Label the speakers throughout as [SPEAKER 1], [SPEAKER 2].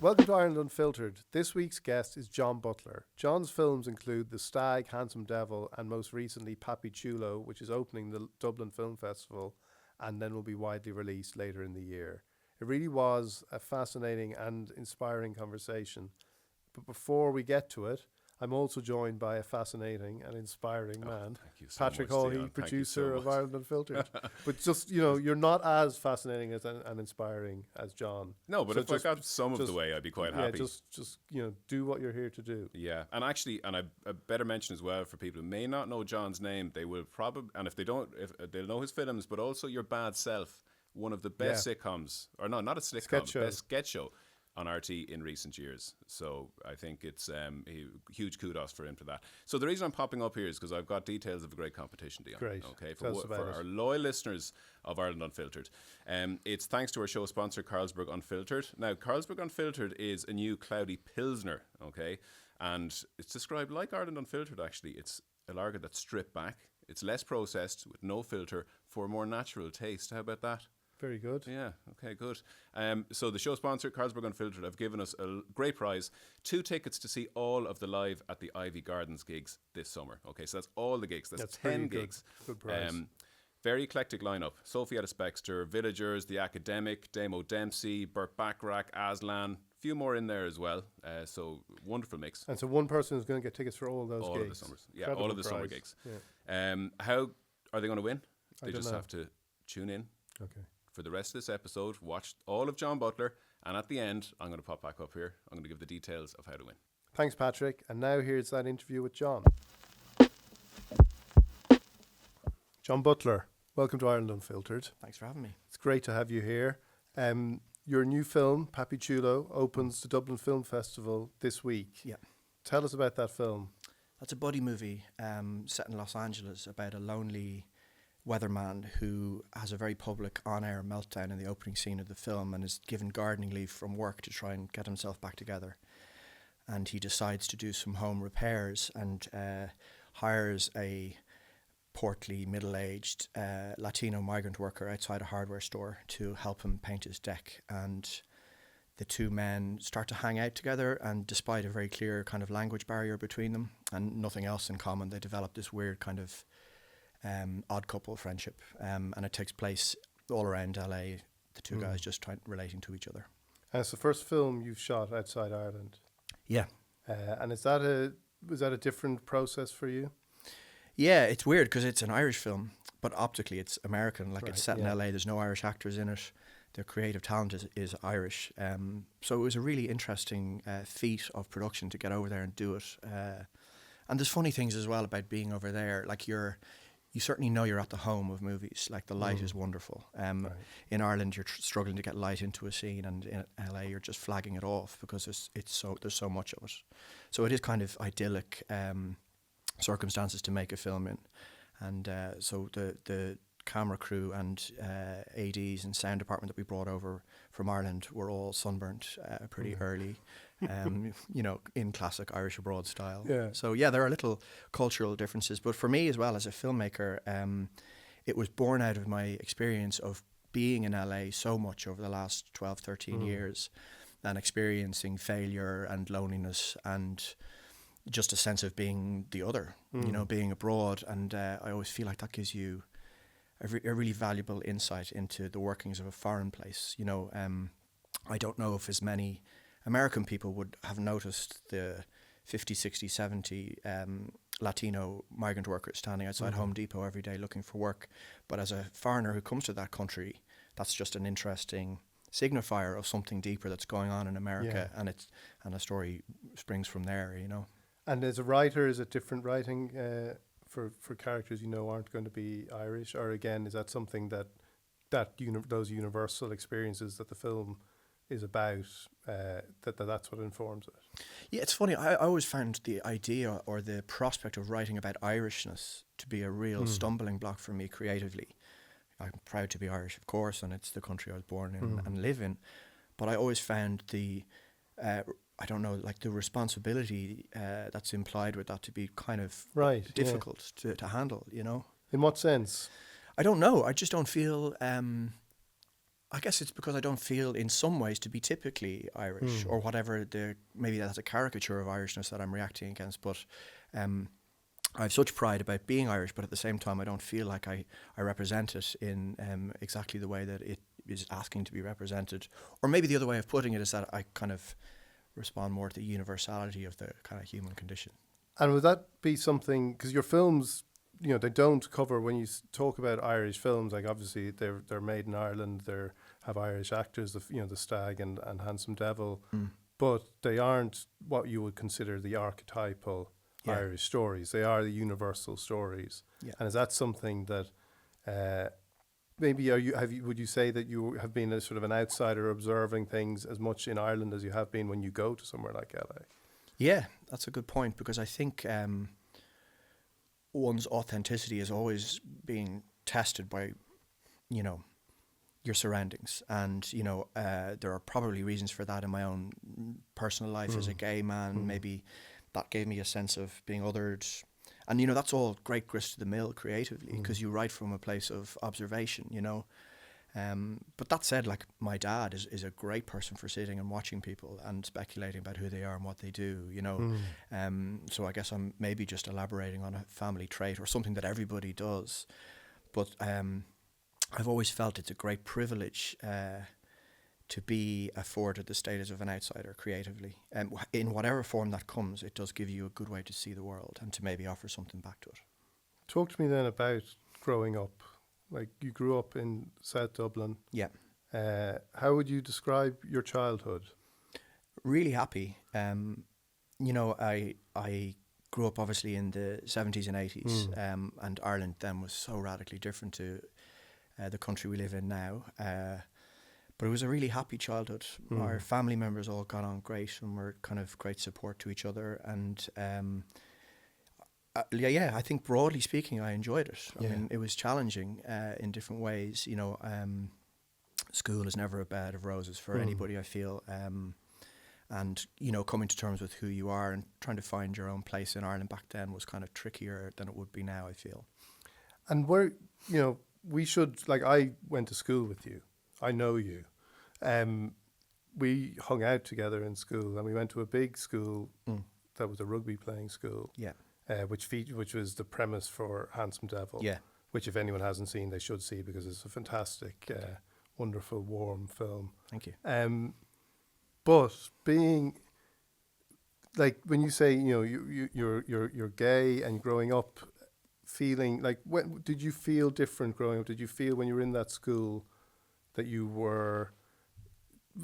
[SPEAKER 1] Welcome to Ireland Unfiltered. This week's guest is John Butler. John's films include The Stag, Handsome Devil, and most recently Papi Chulo, which is opening the Dublin Film Festival and then will be widely released later in the year. It really was a fascinating and inspiring conversation. But before we get to it, I'm also joined by a fascinating and inspiring man,
[SPEAKER 2] Thank you so
[SPEAKER 1] Patrick
[SPEAKER 2] much,
[SPEAKER 1] Hawley,
[SPEAKER 2] Dion. Thank you
[SPEAKER 1] producer
[SPEAKER 2] so
[SPEAKER 1] of
[SPEAKER 2] much.
[SPEAKER 1] Ireland Unfiltered. But just, you're not as fascinating as and inspiring as John.
[SPEAKER 2] No, but
[SPEAKER 1] So
[SPEAKER 2] if I got some of the way, I'd be quite happy.
[SPEAKER 1] Just do what you're here to do.
[SPEAKER 2] Yeah, and actually, and I better mention as well for people who may not know John's name, they will probably, and if they don't, if they'll know his films, but also Your Bad Self, one of the best sitcoms, or no, not a sitcom, best sketch show on RT in recent years. So I think it's huge kudos for him for that. So the reason I'm popping up here is because I've got details of a great competition, Dion.
[SPEAKER 1] Great.
[SPEAKER 2] Okay,
[SPEAKER 1] Tell us about
[SPEAKER 2] for our loyal listeners of Ireland Unfiltered. It's thanks to our show sponsor, Carlsberg Unfiltered. Now, Carlsberg Unfiltered is a new cloudy Pilsner, okay? And it's described like Ireland Unfiltered, actually. It's a lager that's stripped back. It's less processed with no filter for a more natural taste. How about that?
[SPEAKER 1] Very good.
[SPEAKER 2] Yeah, okay, good. So the show sponsor, Carlsberg Unfiltered, have given us a great prize. 2 tickets to see all of the Live at the Ivy Gardens gigs this summer. Okay, so that's all the gigs. That's 10 gigs.
[SPEAKER 1] Good prize.
[SPEAKER 2] Very eclectic lineup. Sophie Spexter, Villagers, The Academic, Damo Dempsey, Burt Bacharach, Aslan. A few more in there as well. So wonderful mix.
[SPEAKER 1] And so one person is going to get tickets for all those gigs.
[SPEAKER 2] All of the summers. Yeah,
[SPEAKER 1] Incredible
[SPEAKER 2] all of the
[SPEAKER 1] prize.
[SPEAKER 2] summer gigs.
[SPEAKER 1] Yeah.
[SPEAKER 2] How are they going to win? They
[SPEAKER 1] don't
[SPEAKER 2] just
[SPEAKER 1] know.
[SPEAKER 2] have to tune in.
[SPEAKER 1] Okay.
[SPEAKER 2] For the rest of this episode, watch all of John Butler, and at the end, I'm going to pop back up here. I'm going to give the details of how to win.
[SPEAKER 1] Thanks, Patrick. And now here's that interview with John. John Butler, welcome to Ireland Unfiltered.
[SPEAKER 3] Thanks for having me.
[SPEAKER 1] It's great to have you here. Your new film, Papi Chulo, opens the Dublin Film Festival this week.
[SPEAKER 3] Yeah.
[SPEAKER 1] Tell us about that film.
[SPEAKER 3] That's a buddy movie set in Los Angeles about a lonely weatherman who has a very public on-air meltdown in the opening scene of the film and is given gardening leave from work to try and get himself back together. And he decides to do some home repairs and hires a portly, middle-aged Latino migrant worker outside a hardware store to help him paint his deck. And the two men start to hang out together, and despite a very clear kind of language barrier between them and nothing else in common, they develop this weird kind of odd couple friendship, and it takes place all around LA. The two guys just relating to each other.
[SPEAKER 1] It's the first film you've shot outside Ireland.
[SPEAKER 3] Yeah,
[SPEAKER 1] and was that a different process for you?
[SPEAKER 3] yeah. It's weird because it's an Irish film, but optically it's American. Like
[SPEAKER 1] Right,
[SPEAKER 3] it's set in LA. There's no Irish actors in it. The creative talent is Irish. So it was a really interesting feat of production to get over there and do it. And there's funny things as well about being over there. Like you certainly know you're at the home of movies. Like the light is wonderful. In Ireland, you're struggling to get light into a scene, and in LA, you're just flagging it off because there's so much of it. So it is kind of idyllic circumstances to make a film in, and so the camera crew and ADs and sound department that we brought over from Ireland were all sunburnt pretty early. In classic Irish abroad style.
[SPEAKER 1] Yeah.
[SPEAKER 3] So yeah, there are little cultural differences, but for me as well as a filmmaker, it was born out of my experience of being in LA so much over the last 12, 13 years and experiencing failure and loneliness and just a sense of being the other, being abroad. And I always feel like that gives you a really valuable insight into the workings of a foreign place. I don't know if as many American people would have noticed the 50, 60, 70 Latino migrant workers standing outside Home Depot every day looking for work. But as a foreigner who comes to that country, that's just an interesting signifier of something deeper that's going on in America, and a story springs from there,
[SPEAKER 1] And as a writer, is it different writing for characters aren't going to be Irish? Or again, is that something those universal experiences that the film is about, that's what informs it?
[SPEAKER 3] Yeah, it's funny. I always found the idea or the prospect of writing about Irishness to be a real stumbling block for me creatively. I'm proud to be Irish, of course, and it's the country I was born in and live in. But I always found the responsibility that's implied with that to be kind of difficult to handle,
[SPEAKER 1] In what sense?
[SPEAKER 3] I don't know. I just don't feel... I guess it's because I don't feel in some ways to be typically Irish or whatever maybe that's a caricature of Irishness that I'm reacting against. But I have such pride about being Irish, but at the same time, I don't feel like I represent it in exactly the way that it is asking to be represented. Or maybe the other way of putting it is that I kind of respond more to the universality of the kind of human condition.
[SPEAKER 1] And would that be something, because your films, you know, they don't cover, when you talk about Irish films, like obviously they're made in Ireland, they have Irish actors, the Stag and Handsome Devil, but they aren't what you would consider the archetypal Irish stories. They are the universal stories. Yeah. And is that something that maybe would you say that you have been a sort of an outsider observing things as much in Ireland as you have been when you go to somewhere like LA?
[SPEAKER 3] Yeah, that's a good point, because I think one's authenticity is always being tested by, you know, your surroundings. And, you know, there are probably reasons for that in my own personal life as a gay man. Maybe that gave me a sense of being othered. And, you know, that's all great grist to the mill creatively, because you write from a place of observation, you know. But that said, like, my dad is a great person for sitting and watching people and speculating about who they are and what they do, you know. So I guess I'm maybe just elaborating on a family trait or something that everybody does. But I've always felt it's a great privilege to be afforded the status of an outsider creatively. In whatever form that comes, it does give you a good way to see the world and to maybe offer something back to it.
[SPEAKER 1] Talk to me then about growing up. Like, you grew up in South Dublin.
[SPEAKER 3] Yeah.
[SPEAKER 1] How would you describe your childhood?
[SPEAKER 3] Really happy. You know, I grew up obviously in the 70s and 80s, and Ireland then was so radically different to the country we live in now. But it was a really happy childhood. Our family members all got on great and were kind of great support to each other. And I think broadly speaking, I enjoyed it. I mean, it was challenging in different ways. You know, school is never a bed of roses for anybody, I feel. And, you know, coming to terms with who you are and trying to find your own place in Ireland back then was kind of trickier than it would be now, I feel.
[SPEAKER 1] And where, you know, we should, like, I went to school with you. I know you. We hung out together in school, and we went to a big school that was a rugby playing school. Yeah. Which was the premise for Handsome Devil. Yeah. Which, if anyone hasn't seen, they should see, because it's a fantastic, wonderful, warm film.
[SPEAKER 3] Thank you.
[SPEAKER 1] But being, like, when you say, you know, you're gay and growing up, feeling like, when did you feel different growing up? Did you feel when you were in that school that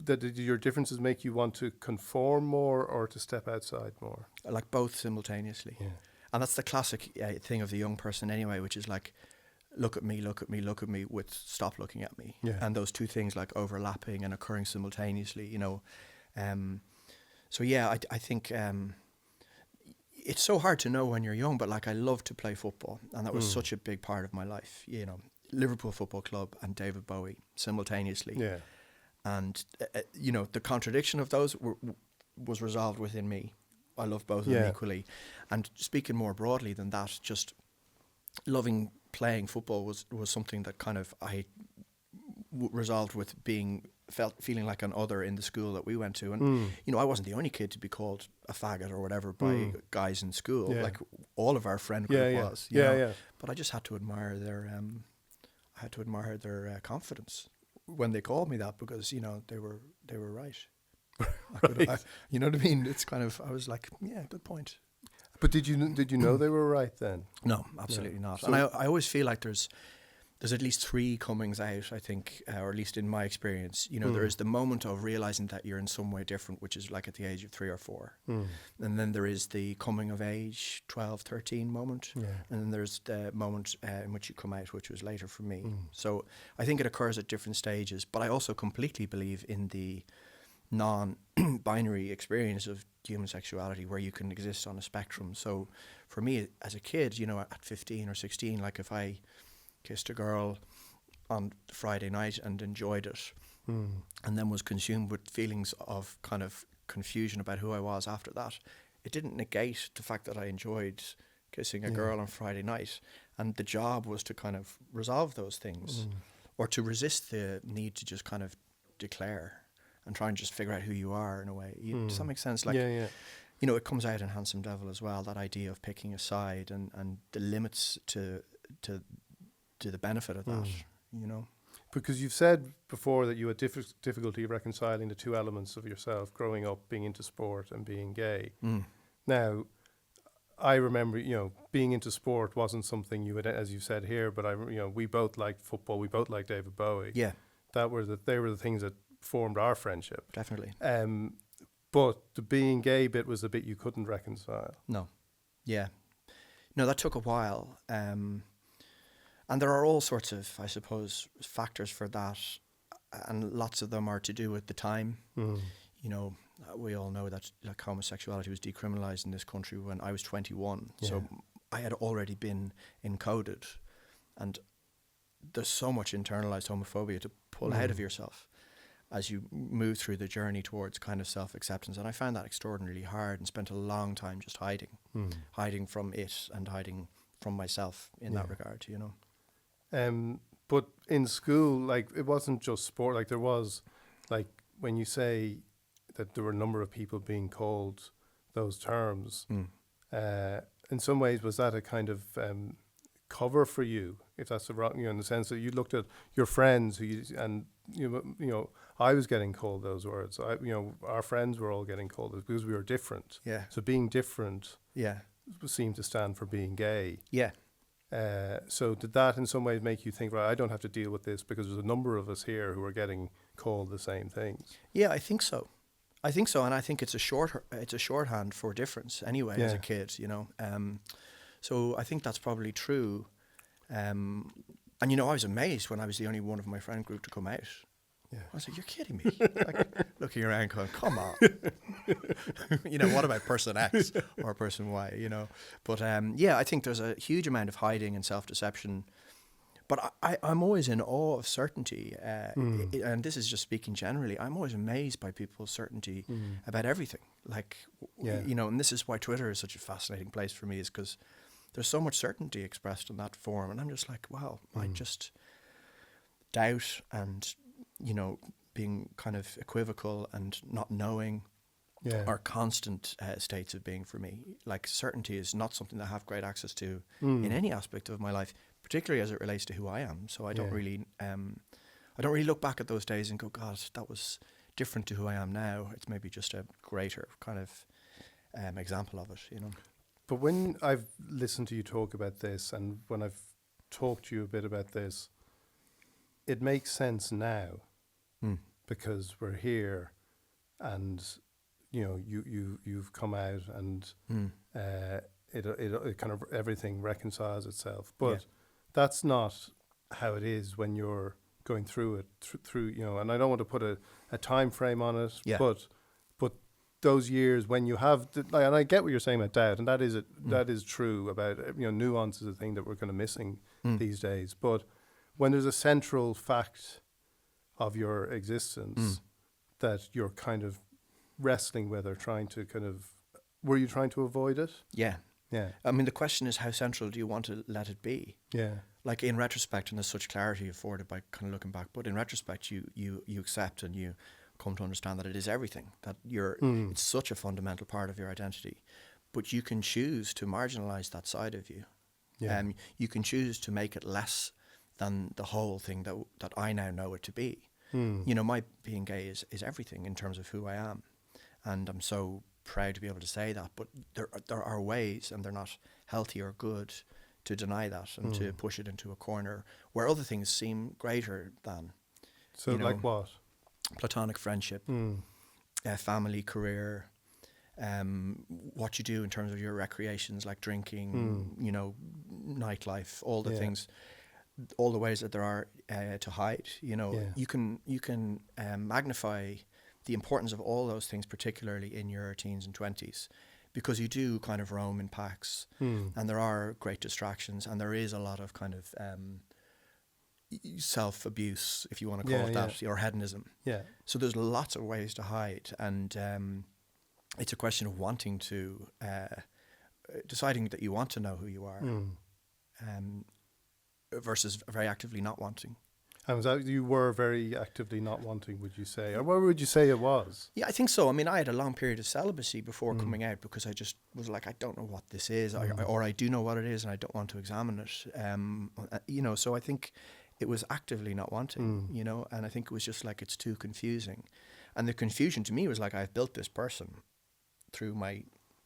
[SPEAKER 1] did your differences make you want to conform more or to step outside more?
[SPEAKER 3] Like both simultaneously. Yeah. And that's the classic thing of the young person anyway, which is like, look at me, look at me, look at me, with stop looking at me. Yeah. And those two things like overlapping and occurring simultaneously, you know. So yeah, I think it's so hard to know when you're young, but like, I love to play football, and that was such a big part of my life, you know. Liverpool Football Club and David Bowie simultaneously. Yeah. And, you know, the contradiction of those was resolved within me. I love both of them equally. And speaking more broadly than that, just loving playing football was something that kind of I resolved with feeling like an other in the school that we went to. And, you know, I wasn't the only kid to be called a faggot or whatever by guys in school. Yeah. Like, all of our friend group was. You know? But I just had to admire their confidence when they called me that, because, you know, they were right. You know what I mean? It's kind of, I was like, yeah, good point.
[SPEAKER 1] But did you know they were right then?
[SPEAKER 3] No, absolutely not. So, and I always feel like there's at least three comings out, I think, or at least in my experience. You know, there is the moment of realizing that you're in some way different, which is like at the age of 3 or 4. And then there is the coming of age, 12, 13 moment. Yeah. And then there's the moment in which you come out, which was later for me. So I think it occurs at different stages, but I also completely believe in the non-binary experience of human sexuality, where you can exist on a spectrum. So for me, as a kid, you know, at 15 or 16, like, if I kissed a girl on Friday night and enjoyed it, and then was consumed with feelings of kind of confusion about who I was after that, it didn't negate the fact that I enjoyed kissing a girl on Friday night. And the job was to kind of resolve those things. or to resist the need to just kind of declare and try and just figure out who you are in a way. Does that make sense? Like, you know, it comes out in Handsome Devil as well, that idea of picking a side and the limits to the benefit of that, you know.
[SPEAKER 1] Because you've said before that you had difficulty reconciling the two elements of yourself, growing up, being into sport and being gay. Now, I remember, you know, being into sport wasn't something you had, as you said here, but we both liked football. We both liked David Bowie.
[SPEAKER 3] Yeah.
[SPEAKER 1] They were the things that formed our friendship.
[SPEAKER 3] Definitely.
[SPEAKER 1] But the being gay bit was the bit you couldn't reconcile.
[SPEAKER 3] No. Yeah. No, that took a while. And there are all sorts of, I suppose, factors for that. And lots of them are to do with the time. You know, we all know that like homosexuality was decriminalised in this country when I was 21. Yeah. So I had already been encoded. And there's so much internalized homophobia to pull out of yourself as you move through the journey towards kind of self-acceptance. And I found that extraordinarily hard and spent a long time just hiding from it and hiding from myself in that regard, you know.
[SPEAKER 1] But in school, like, it wasn't just sport. Like, there was, like, when you say that there were a number of people being called those terms, in some ways, was that a kind of cover for you, if that's the wrong, you know, in the sense that you looked at your friends I was getting called those words. Our friends were all getting called those because we were different.
[SPEAKER 3] Yeah.
[SPEAKER 1] So being different seemed to stand for being gay.
[SPEAKER 3] Yeah.
[SPEAKER 1] So did that in some ways make you think, right, I don't have to deal with this because there's a number of us here who are getting called the same things?
[SPEAKER 3] Yeah, I think so. And I think it's a shorthand for difference anyway as a kid, you know. So I think that's probably true. And, you know, I was amazed when I was the only one of my friend group to come out. Yeah. I was like, you're kidding me. Like, looking around going, come on. You know, what about person X or person Y, you know? But I think there's a huge amount of hiding and self-deception. But I'm always in awe of certainty. And this is just speaking generally. I'm always amazed by people's certainty about everything. Like, you know, and this is why Twitter is such a fascinating place for me, is because there's so much certainty expressed in that form. And I'm just like, wow, I just doubt and, you know, being kind of equivocal and not knowing are constant states of being for me. Like, certainty is not something that I have great access to in any aspect of my life, particularly as it relates to who I am. So I don't really look back at those days and go, God, that was different to who I am now. It's maybe just a greater kind of example of it, you know.
[SPEAKER 1] But when I've listened to you talk about this, and when I've talked to you a bit about this, it makes sense now because we're here, and you know, you've come out, and it kind of everything reconciles itself. But that's not how it is when you're going through it through, you know. And I don't want to put a time frame on it, but those years when you have, and I get what you're saying about doubt, and that is true about, you know, nuance is a thing that we're kind of missing these days. But when there's a central fact of your existence that you're kind of wrestling with or trying to kind of, were you trying to avoid it?
[SPEAKER 3] Yeah. I mean, the question is, how central do you want to let it be? Yeah. Like, in retrospect, and there's such clarity afforded by kind of looking back, but in retrospect, you accept and you come to understand that it is everything, that it's such a fundamental part of your identity. But you can choose to marginalize that side of you. Yeah. You can choose to make it less than the whole thing that I now know it to be. You know, my being gay is everything in terms of who I am. And I'm so proud to be able to say that. But there are ways, and they're not healthy or good, to deny that and to push it into a corner where other things seem greater than.
[SPEAKER 1] So, you know, like what?
[SPEAKER 3] Platonic friendship, family, career, what you do in terms of your recreations, like drinking, you know, nightlife, all the things, all the ways that there are to hide. You know, you can magnify the importance of all those things, particularly in your teens and 20s, because you do kind of roam in packs, and there are great distractions, and there is a lot of kind of self-abuse, if you want to call it that, or hedonism. Yeah. So there's lots of ways to hide, and it's a question of wanting to, deciding that you want to know who you are, versus very actively not wanting.
[SPEAKER 1] And was that, you were very actively not wanting, would you say? Or what would you say it was?
[SPEAKER 3] Yeah, I think so. I mean, I had a long period of celibacy before coming out because I just was like, I don't know what this is, or I do know what it is and I don't want to examine it. You know, so I think it was actively not wanting, you know, and I think it was just like, it's too confusing. And the confusion to me was like, I've built this person through my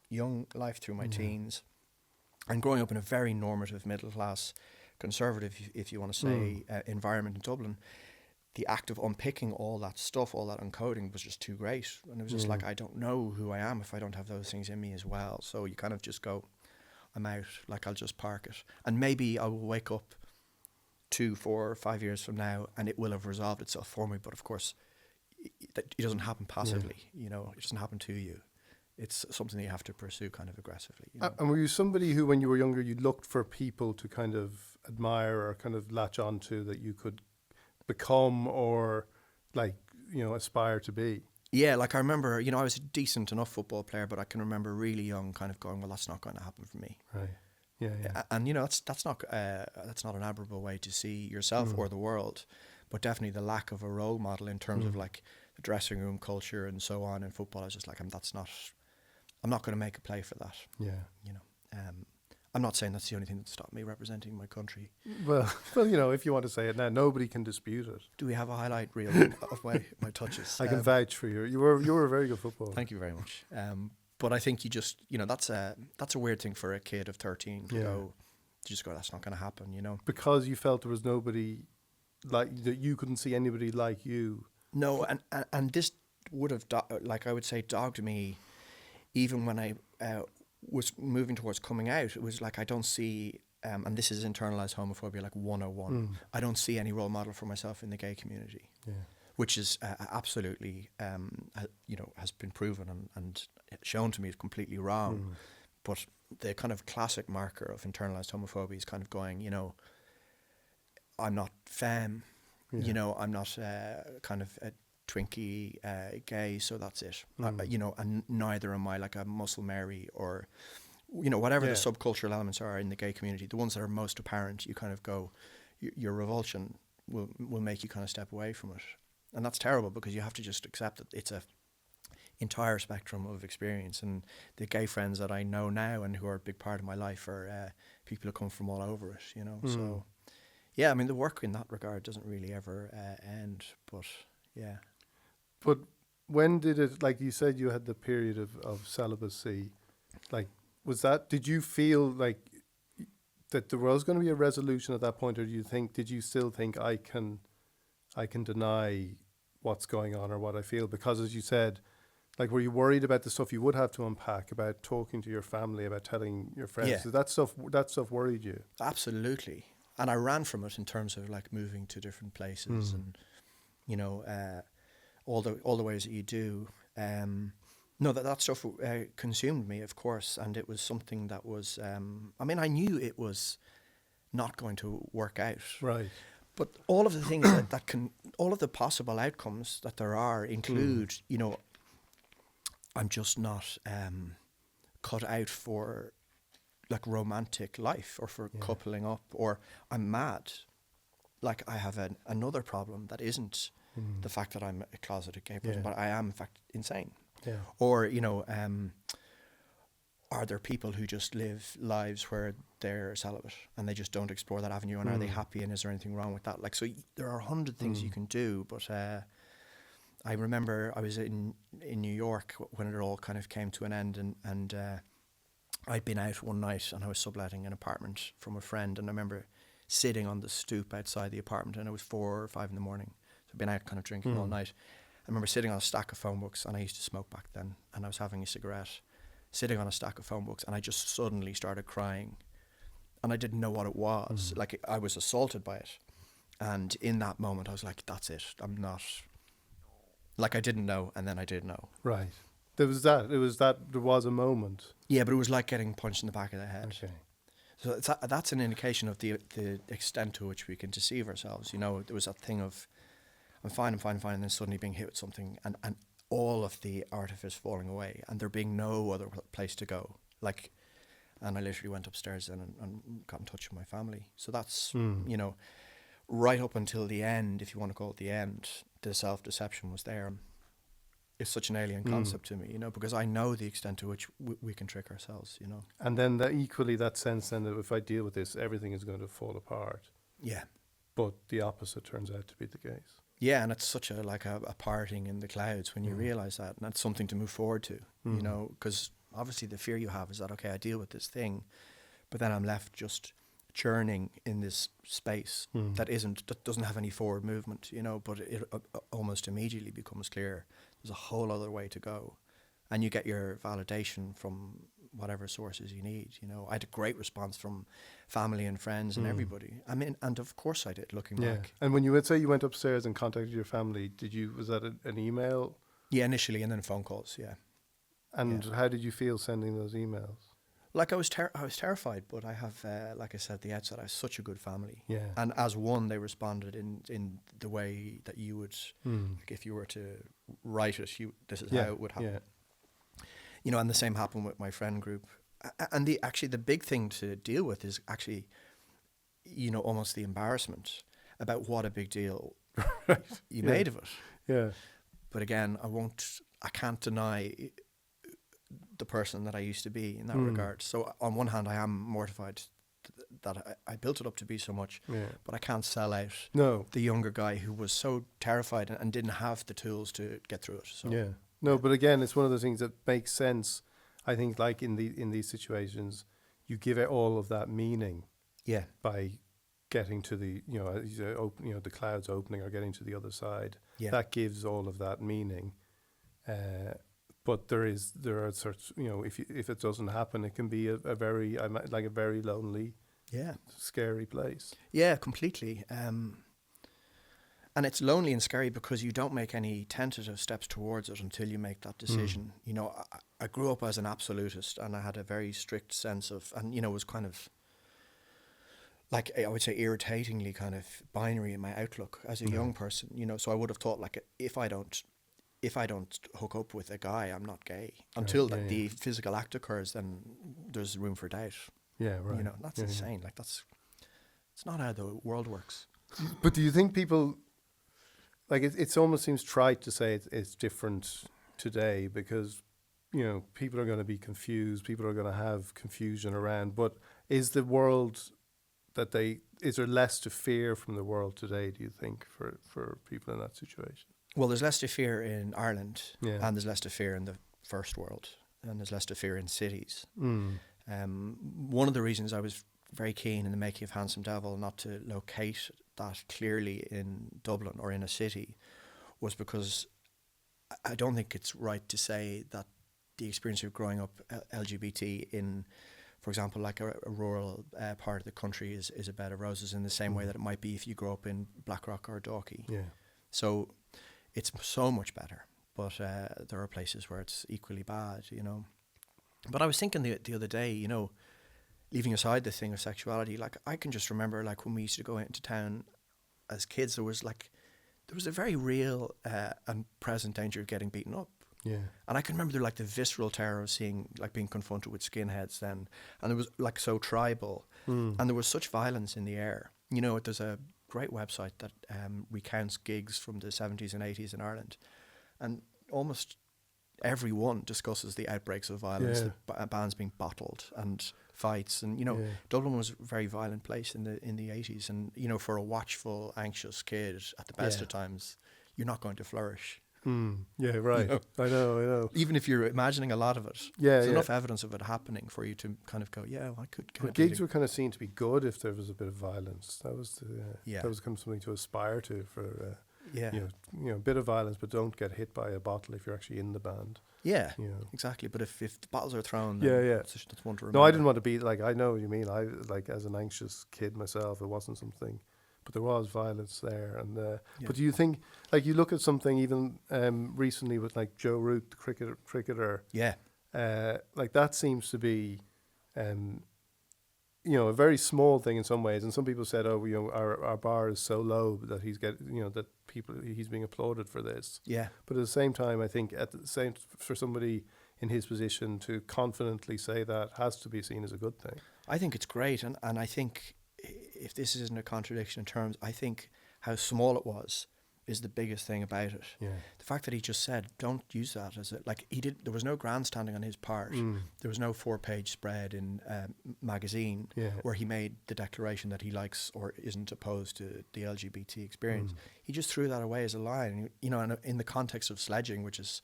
[SPEAKER 3] young life, through my teens, and growing up in a very normative middle class, conservative, if you want to say, environment in Dublin. The act of unpicking all that stuff, all that uncoding was just too great. And it was just like, I don't know who I am if I don't have those things in me as well. So you kind of just go, I'm out, like I'll just park it. And maybe I will wake up 2, 4, 5 years from now and it will have resolved itself for me. But of course, it doesn't happen passively, you know, it doesn't happen to you. It's something that you have to pursue kind of aggressively. You know?
[SPEAKER 1] And were you somebody who, when you were younger, you looked for people to kind of admire or kind of latch on to that you could become or, like, you know, aspire to be?
[SPEAKER 3] Yeah, like I remember, you know, I was a decent enough football player, but I can remember really young kind of going, well, that's not going to happen for me.
[SPEAKER 1] Right. Yeah.
[SPEAKER 3] And you know, that's not an admirable way to see yourself or the world, but definitely the lack of a role model in terms of like the dressing room culture and so on in football. I was just like, I'm not going to make a play for that.
[SPEAKER 1] Yeah.
[SPEAKER 3] You know, I'm not saying that's the only thing that stopped me representing my country.
[SPEAKER 1] Well, you know, if you want to say it now, nobody can dispute it.
[SPEAKER 3] Do we have a highlight reel of my touches?
[SPEAKER 1] I can vouch for you. You were a very good footballer.
[SPEAKER 3] Thank you very much. But I think you just, you know, that's a weird thing for a kid of 13 to go, to just go, that's not going to happen, you know.
[SPEAKER 1] Because you felt there was nobody like that, you couldn't see anybody like you.
[SPEAKER 3] No, and this would have, like I would say, dogged me even when I was moving towards coming out. It was like, I don't see, and this is internalized homophobia like 101. I don't see any role model for myself in the gay community, which is absolutely, you know, has been proven and shown to me is completely wrong. But the kind of classic marker of internalized homophobia is kind of going, you know, I'm not femme, you know, I'm not kind of a Twinkie gay, so that's it. You know, and neither am I like a Muscle Mary or, you know, whatever the subcultural elements are in the gay community, the ones that are most apparent, you kind of go, your revulsion will make you kind of step away from it. And that's terrible because you have to just accept that it's a entire spectrum of experience. And the gay friends that I know now and who are a big part of my life are people who come from all over it, you know. So, yeah, I mean, the work in that regard doesn't really ever end, but yeah.
[SPEAKER 1] But when did it, like you said, you had the period of celibacy, like, did you feel like that there was going to be a resolution at that point, or did you still think I can deny what's going on or what I feel? Because as you said, like, were you worried about the stuff you would have to unpack, about talking to your family, about telling your friends?
[SPEAKER 3] Yeah.
[SPEAKER 1] So that stuff worried you? Absolutely.
[SPEAKER 3] And I ran from it in terms of like moving to different places and, you know, all the ways that you do. No, that stuff consumed me, of course, and it was something that was, I mean, I knew it was not going to work out.
[SPEAKER 1] Right.
[SPEAKER 3] But all of the things that can, all of the possible outcomes that there are include, you know, I'm just not cut out for like romantic life or for coupling up, or I'm mad. Like I have another problem that isn't the fact that I'm a closeted gay person, but I am in fact insane.
[SPEAKER 1] Yeah.
[SPEAKER 3] Or, you know, are there people who just live lives where they're celibate and they just don't explore that avenue, and are they happy, and is there anything wrong with that? Like, so there are 100 things you can do, but I remember I was in New York when it all kind of came to an end, and I'd been out one night and I was subletting an apartment from a friend, and I remember sitting on the stoop outside the apartment, and it was 4 or 5 in the morning. So I'd been out kind of drinking all night. I remember sitting on a stack of phone books, and I used to smoke back then, and I was having a cigarette, sitting on a stack of phone books, and I just suddenly started crying, and I didn't know what it was. Like, I was assaulted by it, and in that moment I was like, that's it, I'm not, like, I didn't know, and then I did know.
[SPEAKER 1] Right. There was a moment.
[SPEAKER 3] Yeah, but it was like getting punched in the back of the head.
[SPEAKER 1] Okay.
[SPEAKER 3] So that's an indication of the extent to which we can deceive ourselves. You know, there was that thing of, I'm fine, and then suddenly being hit with something, and all of the artifice falling away, and there being no other place to go. Like, and I literally went upstairs then and got in touch with my family. So that's, you know, right up until the end, if you want to call it the end, the self-deception was there. It's such an alien concept to me, because I know the extent to which we can trick ourselves,
[SPEAKER 1] And then that sense then that if I deal with this, everything is going to fall apart.
[SPEAKER 3] Yeah.
[SPEAKER 1] But the opposite turns out to be the case.
[SPEAKER 3] Yeah, and it's such a parting in the clouds when you realise that, and that's something to move forward to, because obviously the fear you have is that, okay, I deal with this thing, but then I'm left just churning in this space that doesn't have any forward movement, but it almost immediately becomes clear there's a whole other way to go, and you get your validation from whatever sources you need. I had a great response from family and friends and everybody. I mean, and of course I did, looking back.
[SPEAKER 1] And when you would say you went upstairs and contacted your family, was that an email?
[SPEAKER 3] Yeah, initially, and then phone calls. Yeah.
[SPEAKER 1] And how did you feel sending those emails?
[SPEAKER 3] Like I was terrified, but I have, like I said at the outset, I have such a good family.
[SPEAKER 1] Yeah.
[SPEAKER 3] And as one, they responded in the way that you would, like if you were to write it, this is how it would happen.
[SPEAKER 1] Yeah.
[SPEAKER 3] And the same happened with my friend group. And the big thing to deal with is actually, almost the embarrassment about what a big deal you made of it.
[SPEAKER 1] Yeah.
[SPEAKER 3] But again, I can't deny the person that I used to be in that regard. So on one hand, I am mortified that I built it up to be so much, but I can't sell out the younger guy who was so terrified and didn't have the tools to get through it. So.
[SPEAKER 1] Yeah. No, but again, it's one of those things that makes sense. I think, like in these situations, you give it all of that meaning.
[SPEAKER 3] Yeah.
[SPEAKER 1] By getting to the the clouds opening or getting to the other side.
[SPEAKER 3] Yeah.
[SPEAKER 1] That gives all of that meaning. But there are sorts, if it doesn't happen, it can be a very lonely, scary place.
[SPEAKER 3] Yeah, completely. And it's lonely and scary because you don't make any tentative steps towards it until you make that decision. I grew up as an absolutist, and I had a very strict sense of, and was kind of, like, I would say, irritatingly kind of binary in my outlook as a young person. So I would have thought, like, if I don't hook up with a guy, I'm not gay. Until the physical act occurs, then there's room for doubt.
[SPEAKER 1] Yeah, right.
[SPEAKER 3] That's insane. Like, it's not how the world works.
[SPEAKER 1] But do you think people, like, it almost seems trite to say it's different today because, people are going to be confused. People are going to have confusion around. But is the world is there less to fear from the world today, do you think, for people in that situation?
[SPEAKER 3] Well, there's less to fear in Ireland,
[SPEAKER 1] Yeah.
[SPEAKER 3] and there's less to fear in the first world, and there's less to fear in cities. One of the reasons I was very keen in the making of Handsome Devil not to locate that clearly in Dublin or in a city was because I don't think it's right to say that the experience of growing up LGBT in, for example, like a rural part of the country is a bed of roses in the same way that it might be if you grow up in Blackrock or Dalkey.
[SPEAKER 1] Yeah.
[SPEAKER 3] So it's so much better, but there are places where it's equally bad, But I was thinking the other day, leaving aside the thing of sexuality, like I can just remember, like when we used to go into town as kids, there was a very real and present danger of getting beaten up.
[SPEAKER 1] Yeah.
[SPEAKER 3] And I can remember the visceral terror of being confronted with skinheads then, and it was so tribal, and there was such violence in the air. There's a great website that recounts gigs from the 70s and 80s in Ireland, and almost everyone discusses the outbreaks of violence, the bands being bottled and fights, and Dublin was a very violent place in the 80s, and for a watchful, anxious kid at the best of times, you're not going to flourish.
[SPEAKER 1] Yeah, right. I know.
[SPEAKER 3] Even if you're imagining a lot of it, there's enough evidence of it happening for you to kind of go, I could.
[SPEAKER 1] But gigs were kind of seen to be good if there was a bit of violence. That was that was kind of something to aspire to for a bit of violence, but don't get hit by a bottle if you're actually in the band.
[SPEAKER 3] Yeah, exactly. But if the bottles are thrown, that's one to remember.
[SPEAKER 1] No, I didn't want to be like. I know what you mean. I as an anxious kid myself, it wasn't something. But there was violence there, and but do you think, like, you look at something even recently with like Joe Root, the cricketer, like that seems to be, a very small thing in some ways, and some people said, our bar is so low that he's he's being applauded for this.
[SPEAKER 3] Yeah.
[SPEAKER 1] But at the same time, I think for somebody in his position to confidently say that has to be seen as a good thing.
[SPEAKER 3] I think it's great, and I think if this isn't a contradiction in terms, I think how small it was is the biggest thing about it.
[SPEAKER 1] Yeah.
[SPEAKER 3] The fact that he just said, don't use that as a, like he did, there was no grandstanding on his part. There was no 4-page spread in magazine where he made the declaration that he likes or isn't opposed to the LGBT experience. He just threw that away as a line, you know, and in the context of sledging, which is,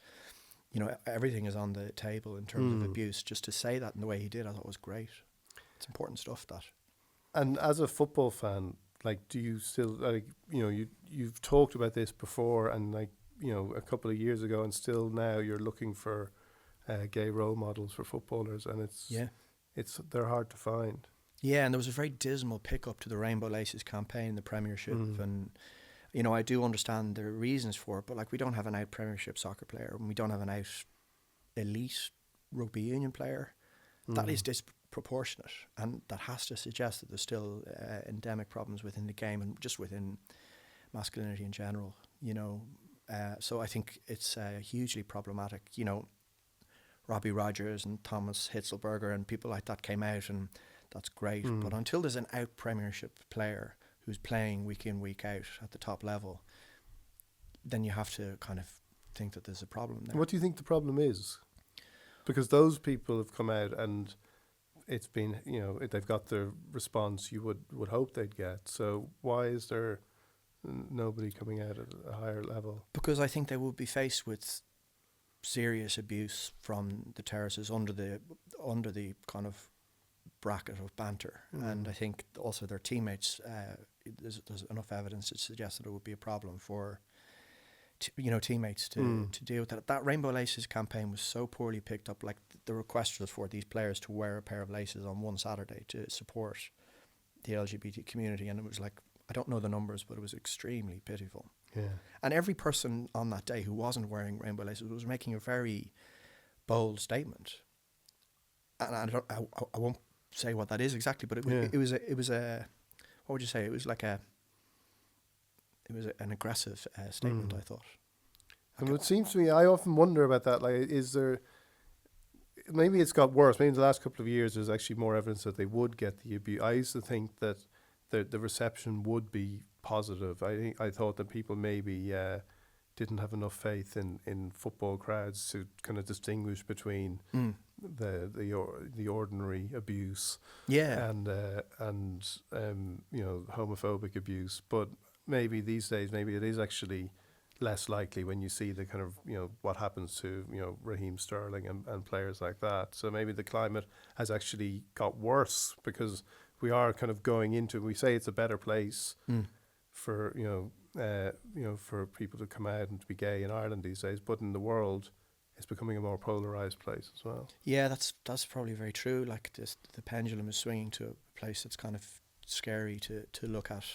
[SPEAKER 3] you know, everything is on the table in terms of abuse. Just to say that in the way he did, I thought was great. It's important stuff, that.
[SPEAKER 1] And as a football fan, like, do you still, like, you know, you've talked about this before, and like, you know, a couple of years ago, and still now you're looking for gay role models for footballers, and they're hard to find.
[SPEAKER 3] Yeah, and there was a very dismal pickup to the Rainbow Laces campaign, the Premiership, and you know, I do understand the reasons for it, but like, we don't have an out Premiership soccer player, and we don't have an out elite rugby union player. That is disproportionate, and that has to suggest that there's still endemic problems within the game and just within masculinity in general, you know. So I think it's hugely problematic. You know, Robbie Rogers and Thomas Hitzelberger and people like that came out, and that's great. But until there's an out Premiership player who's playing week in, week out at the top level, then you have to kind of think that there's a problem there.
[SPEAKER 1] What do you think the problem is? Because those people have come out and it's been, you know, they've got the response you would hope they'd get. So why is there nobody coming out at a higher level?
[SPEAKER 3] Because I think they will be faced with serious abuse from the terraces under the kind of bracket of banter, and I think also their teammates. There's enough evidence to suggest that it would be a problem for teammates to deal with that. That Rainbow Laces campaign was so poorly picked up. Like, the request was for these players to wear a pair of laces on one Saturday to support the LGBT community, and it was like, I don't know the numbers, but it was extremely pitiful.
[SPEAKER 1] Yeah.
[SPEAKER 3] And every person on that day who wasn't wearing rainbow laces was making a very bold statement. And I won't say what that is exactly, but it was a what would you say? It was like an aggressive statement, I thought.
[SPEAKER 1] And it seems to me, I often wonder about that. Like, is there, maybe it's got worse. Maybe in the last couple of years, there's actually more evidence that they would get the abuse. I used to think that the reception would be positive. I thought that people maybe didn't have enough faith in football crowds to kind of distinguish between the ordinary abuse, and homophobic abuse. But maybe these days, maybe it is actually less likely when you see the kind of, you know, what happens to, you know, Raheem Sterling and players like that. So maybe the climate has actually got worse because we are kind of going into, we say it's a better place for, for people to come out and to be gay in Ireland these days, but in the world, it's becoming a more polarised place as well.
[SPEAKER 3] Yeah, that's probably very true. Like, the pendulum is swinging to a place that's kind of scary to look at.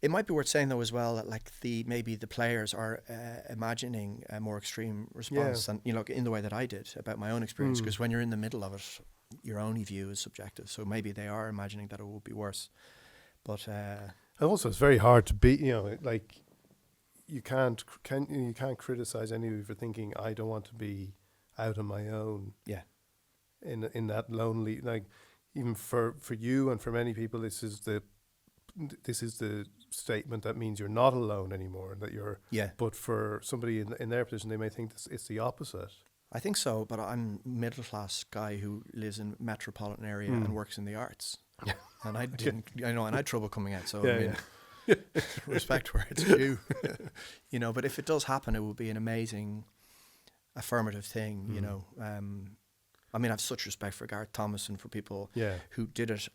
[SPEAKER 3] It might be worth saying though as well that like maybe the players are imagining a more extreme response, and you know, in the way that I did about my own experience, because when you're in the middle of it, your only view is subjective. So maybe they are imagining that it will be worse. But and
[SPEAKER 1] also, it's very hard to be. You know, like you can't criticize anybody for thinking I don't want to be out on my own.
[SPEAKER 3] Yeah.
[SPEAKER 1] In that lonely, like, even for you and for many people, this is the statement that means you're not alone anymore, and that you're.
[SPEAKER 3] Yeah.
[SPEAKER 1] But for somebody in their position, they may think it's the opposite.
[SPEAKER 3] I think so, but I'm a middle class guy who lives in a metropolitan area and works in the arts.
[SPEAKER 1] Yeah.
[SPEAKER 3] And I had trouble coming out. So I mean, respect where it's due, you know. But if it does happen, it will be an amazing affirmative thing, you know. I mean, I have such respect for Gareth Thomas and for people who did it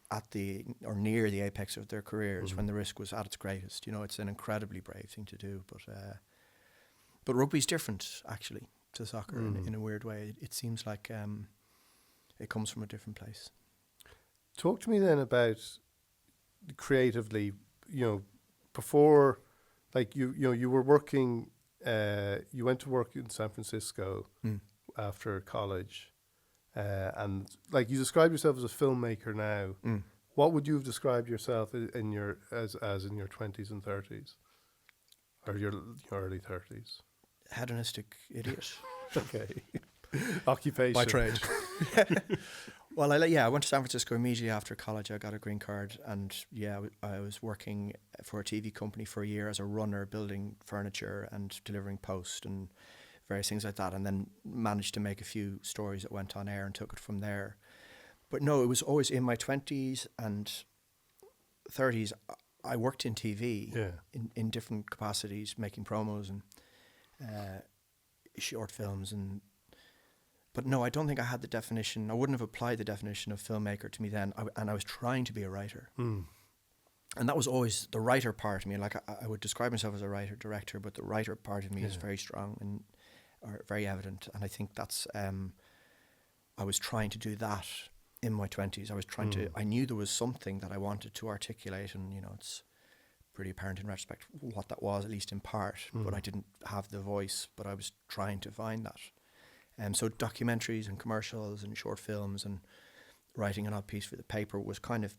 [SPEAKER 3] at the or near the apex of their careers when the risk was at its greatest. You know, it's an incredibly brave thing to do. But rugby's different, actually, to soccer in a weird way. It seems like it comes from a different place.
[SPEAKER 1] Talk to me then about creatively, you know, before, like you were working, you went to work in San Francisco after college, and like you describe yourself as a filmmaker now. What would you have described yourself in your as in your 20s and 30s, or your early 30s?
[SPEAKER 3] Hedonistic idiot.
[SPEAKER 1] Okay. Occupation.
[SPEAKER 3] By trade. Well, I went to San Francisco immediately after college. I got a green card, and I was working for a TV company for a year as a runner, building furniture and delivering post and various things like that, and then managed to make a few stories that went on air and took it from there. But no, it was always in my 20s and 30s. I worked in TV in different capacities, making promos and short films but no, I don't think I had the definition. I wouldn't have applied the definition of filmmaker to me then. And I was trying to be a writer. And that was always the writer part of me. Like I would describe myself as a writer, director, but the writer part of me is very strong and very evident. And I think that's, I was trying to do that in my 20s. I was trying to, I knew there was something that I wanted to articulate, and, it's pretty apparent in retrospect what that was, at least in part, but I didn't have the voice, but I was trying to find that. So documentaries and commercials and short films and writing an odd piece for the paper was kind of,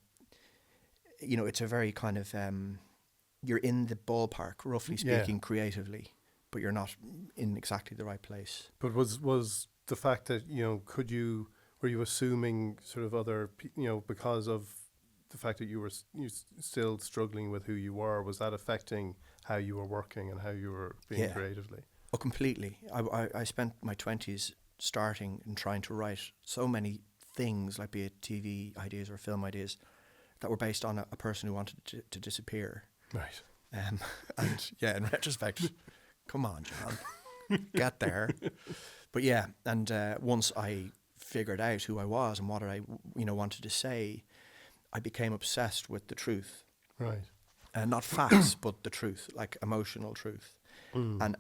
[SPEAKER 3] it's a very kind of, you're in the ballpark, roughly speaking, creatively, but you're not in exactly the right place.
[SPEAKER 1] But was the fact that, were you assuming sort of other, because of the fact that you were still struggling with who you were, was that affecting how you were working and how you were being creatively?
[SPEAKER 3] Oh, completely. I spent my 20s starting and trying to write so many things, like be it TV ideas or film ideas, that were based on a person who wanted to disappear.
[SPEAKER 1] Right.
[SPEAKER 3] And in retrospect, come on, John, get there. But and once I figured out who I was and what I wanted to say, I became obsessed with the truth.
[SPEAKER 1] Right.
[SPEAKER 3] Not facts, but the truth, like emotional truth. And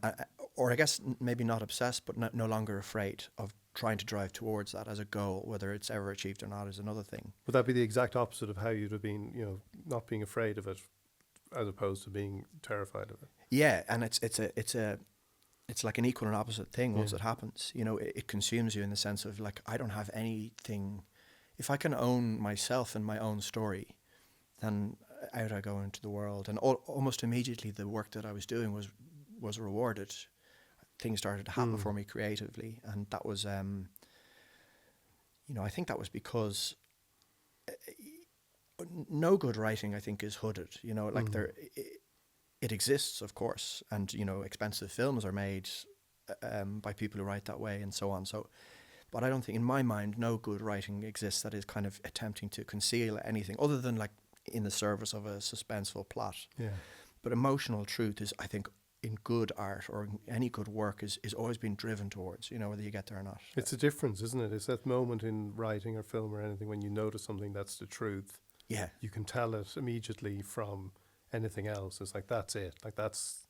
[SPEAKER 3] or I guess maybe not obsessed, but no longer afraid of trying to drive towards that as a goal. Whether it's ever achieved or not is another thing.
[SPEAKER 1] Would that be the exact opposite of how you'd have been, not being afraid of it, as opposed to being terrified of it?
[SPEAKER 3] Yeah, and it's like an equal and opposite thing once it happens. It consumes you in the sense of, like, I don't have anything. If I can own myself and my own story, then out I go into the world. And almost immediately the work that I was doing was rewarded. Things started to happen for me creatively, and that was, I think that was because no good writing, I think, is hooded. Like it exists, of course, and expensive films are made by people who write that way, and so on. So, but I don't think, in my mind, no good writing exists that is kind of attempting to conceal anything other than, like, in the service of a suspenseful plot. Yeah. But emotional truth is, I think, in good art or any good work is always being driven towards, whether you get there or not.
[SPEAKER 1] It's a difference, isn't it? It's that moment in writing or film or anything when you notice something that's the truth.
[SPEAKER 3] Yeah.
[SPEAKER 1] You can tell it immediately from anything else. It's like, that's it. Like, that's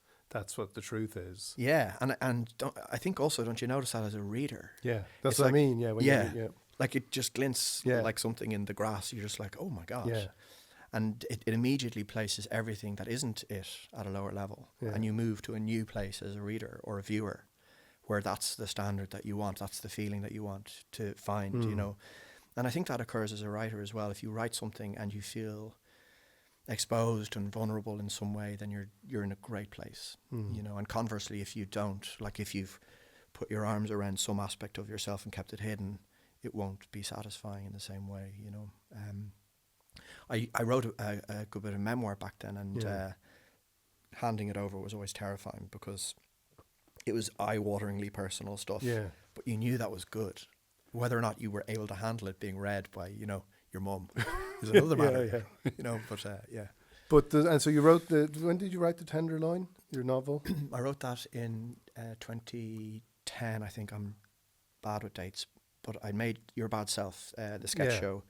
[SPEAKER 1] what the truth is.
[SPEAKER 3] Yeah. And I think also, don't you notice that as a reader?
[SPEAKER 1] Yeah. That's what I mean. Yeah. When
[SPEAKER 3] like it just glints like something in the grass. You're just like, oh my gosh.
[SPEAKER 1] Yeah.
[SPEAKER 3] And it immediately places everything that isn't it at a lower level. Yeah. And you move to a new place as a reader or a viewer where that's the standard that you want. That's the feeling that you want to find, And I think that occurs as a writer as well. If you write something and you feel exposed and vulnerable in some way, then you're in a great place, And conversely, if you don't, like if you've put your arms around some aspect of yourself and kept it hidden, it won't be satisfying in the same way, I wrote a good bit of memoir back then, and handing it over was always terrifying because it was eye-wateringly personal stuff. Yeah. But you knew that was good. Whether or not you were able to handle it being read by, your mum is another matter.
[SPEAKER 1] But so you wrote when did you write The Tenderloin, your novel?
[SPEAKER 3] I wrote that in 2010. I think I'm bad with dates, but I made Your Bad Self, the sketch show.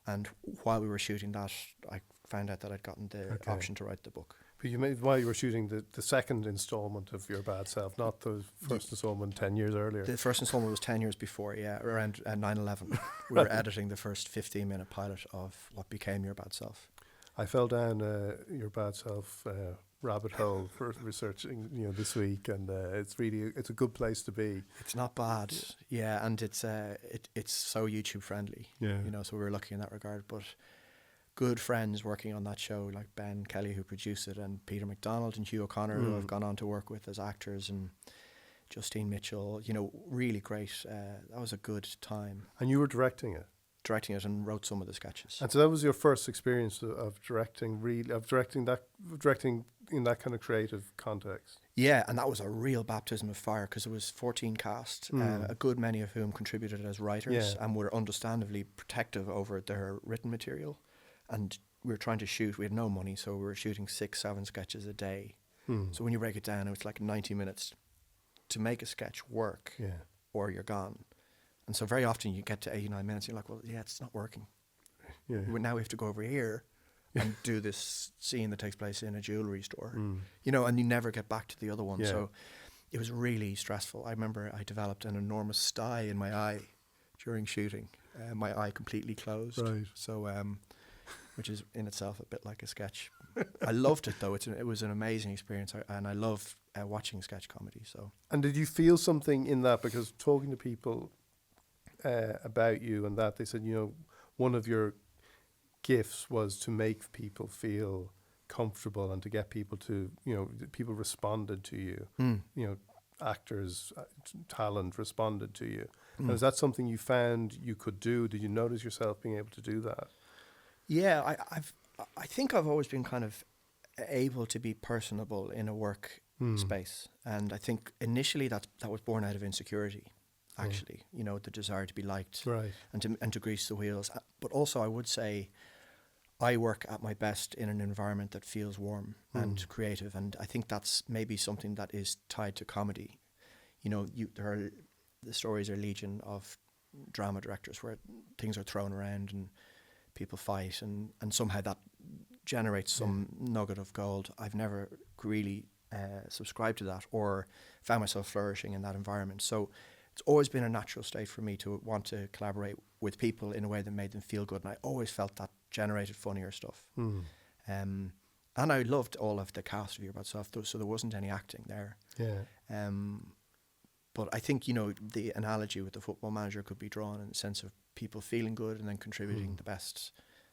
[SPEAKER 3] And while we were shooting that, I found out that I'd gotten the option to write the book.
[SPEAKER 1] But you made, while you were shooting the second installment of Your Bad Self, not the first installment 10 years earlier.
[SPEAKER 3] The first installment was 10 years before, around 9/11. We were editing the first 15-minute pilot of what became Your Bad Self.
[SPEAKER 1] I fell down Your Bad Self rabbit hole for researching, this week, and it's a good place to be.
[SPEAKER 3] It's not bad, and it's so YouTube friendly, so we were lucky in that regard. But good friends working on that show, like Ben Kelly, who produced it, and Peter McDonald and Hugh O'Connor, who I've gone on to work with as actors, and Justine Mitchell, really great. That was a good time.
[SPEAKER 1] And you were directing it?
[SPEAKER 3] directing it and wrote some of the sketches.
[SPEAKER 1] And so that was your first experience of directing, directing in that kind of creative context.
[SPEAKER 3] Yeah, and that was a real baptism of fire because it was 14 cast, a good many of whom contributed as writers and were understandably protective over their written material. And we were trying to shoot, we had no money, so we were shooting 6-7 sketches a day. So when you break it down, it's like 90 minutes to make a sketch work or you're gone. And so very often you get to 89 minutes, you're like, well, yeah, it's not working.
[SPEAKER 1] Yeah.
[SPEAKER 3] Now we have to go over here and do this scene that takes place in a jewellery store, you know, and you never get back to the other one. So it was really stressful. I remember I developed an enormous sty in my eye during shooting, my eye completely closed.
[SPEAKER 1] Right.
[SPEAKER 3] So, which is in itself a bit like a sketch. I loved it though. It was an amazing experience, and I love watching sketch comedy. So.
[SPEAKER 1] And did you feel something in that? Because talking to people about you and that, they said, you know, one of your gifts was to make people feel comfortable and to get people to, you know, people responded to you. You know, actors, talent responded to you. And is that something you found you could do? Did you notice yourself being able to do that?
[SPEAKER 3] Yeah, I think I've always been kind of able to be personable in a work space, and I think initially that was born out of insecurity. Actually, you know, the desire to be liked,
[SPEAKER 1] right,
[SPEAKER 3] and to grease the wheels. But also, I would say, I work at my best in an environment that feels warm and creative, and I think that's maybe something that is tied to comedy. You know, the stories are legion of drama directors where things are thrown around and people fight, and somehow that generates some nugget of gold. I've never really subscribed to that or found myself flourishing in that environment. So it's always been a natural state for me to want to collaborate with people in a way that made them feel good. And I always felt that generated funnier stuff. And I loved all of the cast of Your Bad Self, so there wasn't any acting there.
[SPEAKER 1] Yeah.
[SPEAKER 3] But I think, you know, the analogy with the football manager could be drawn in the sense of people feeling good and then contributing the best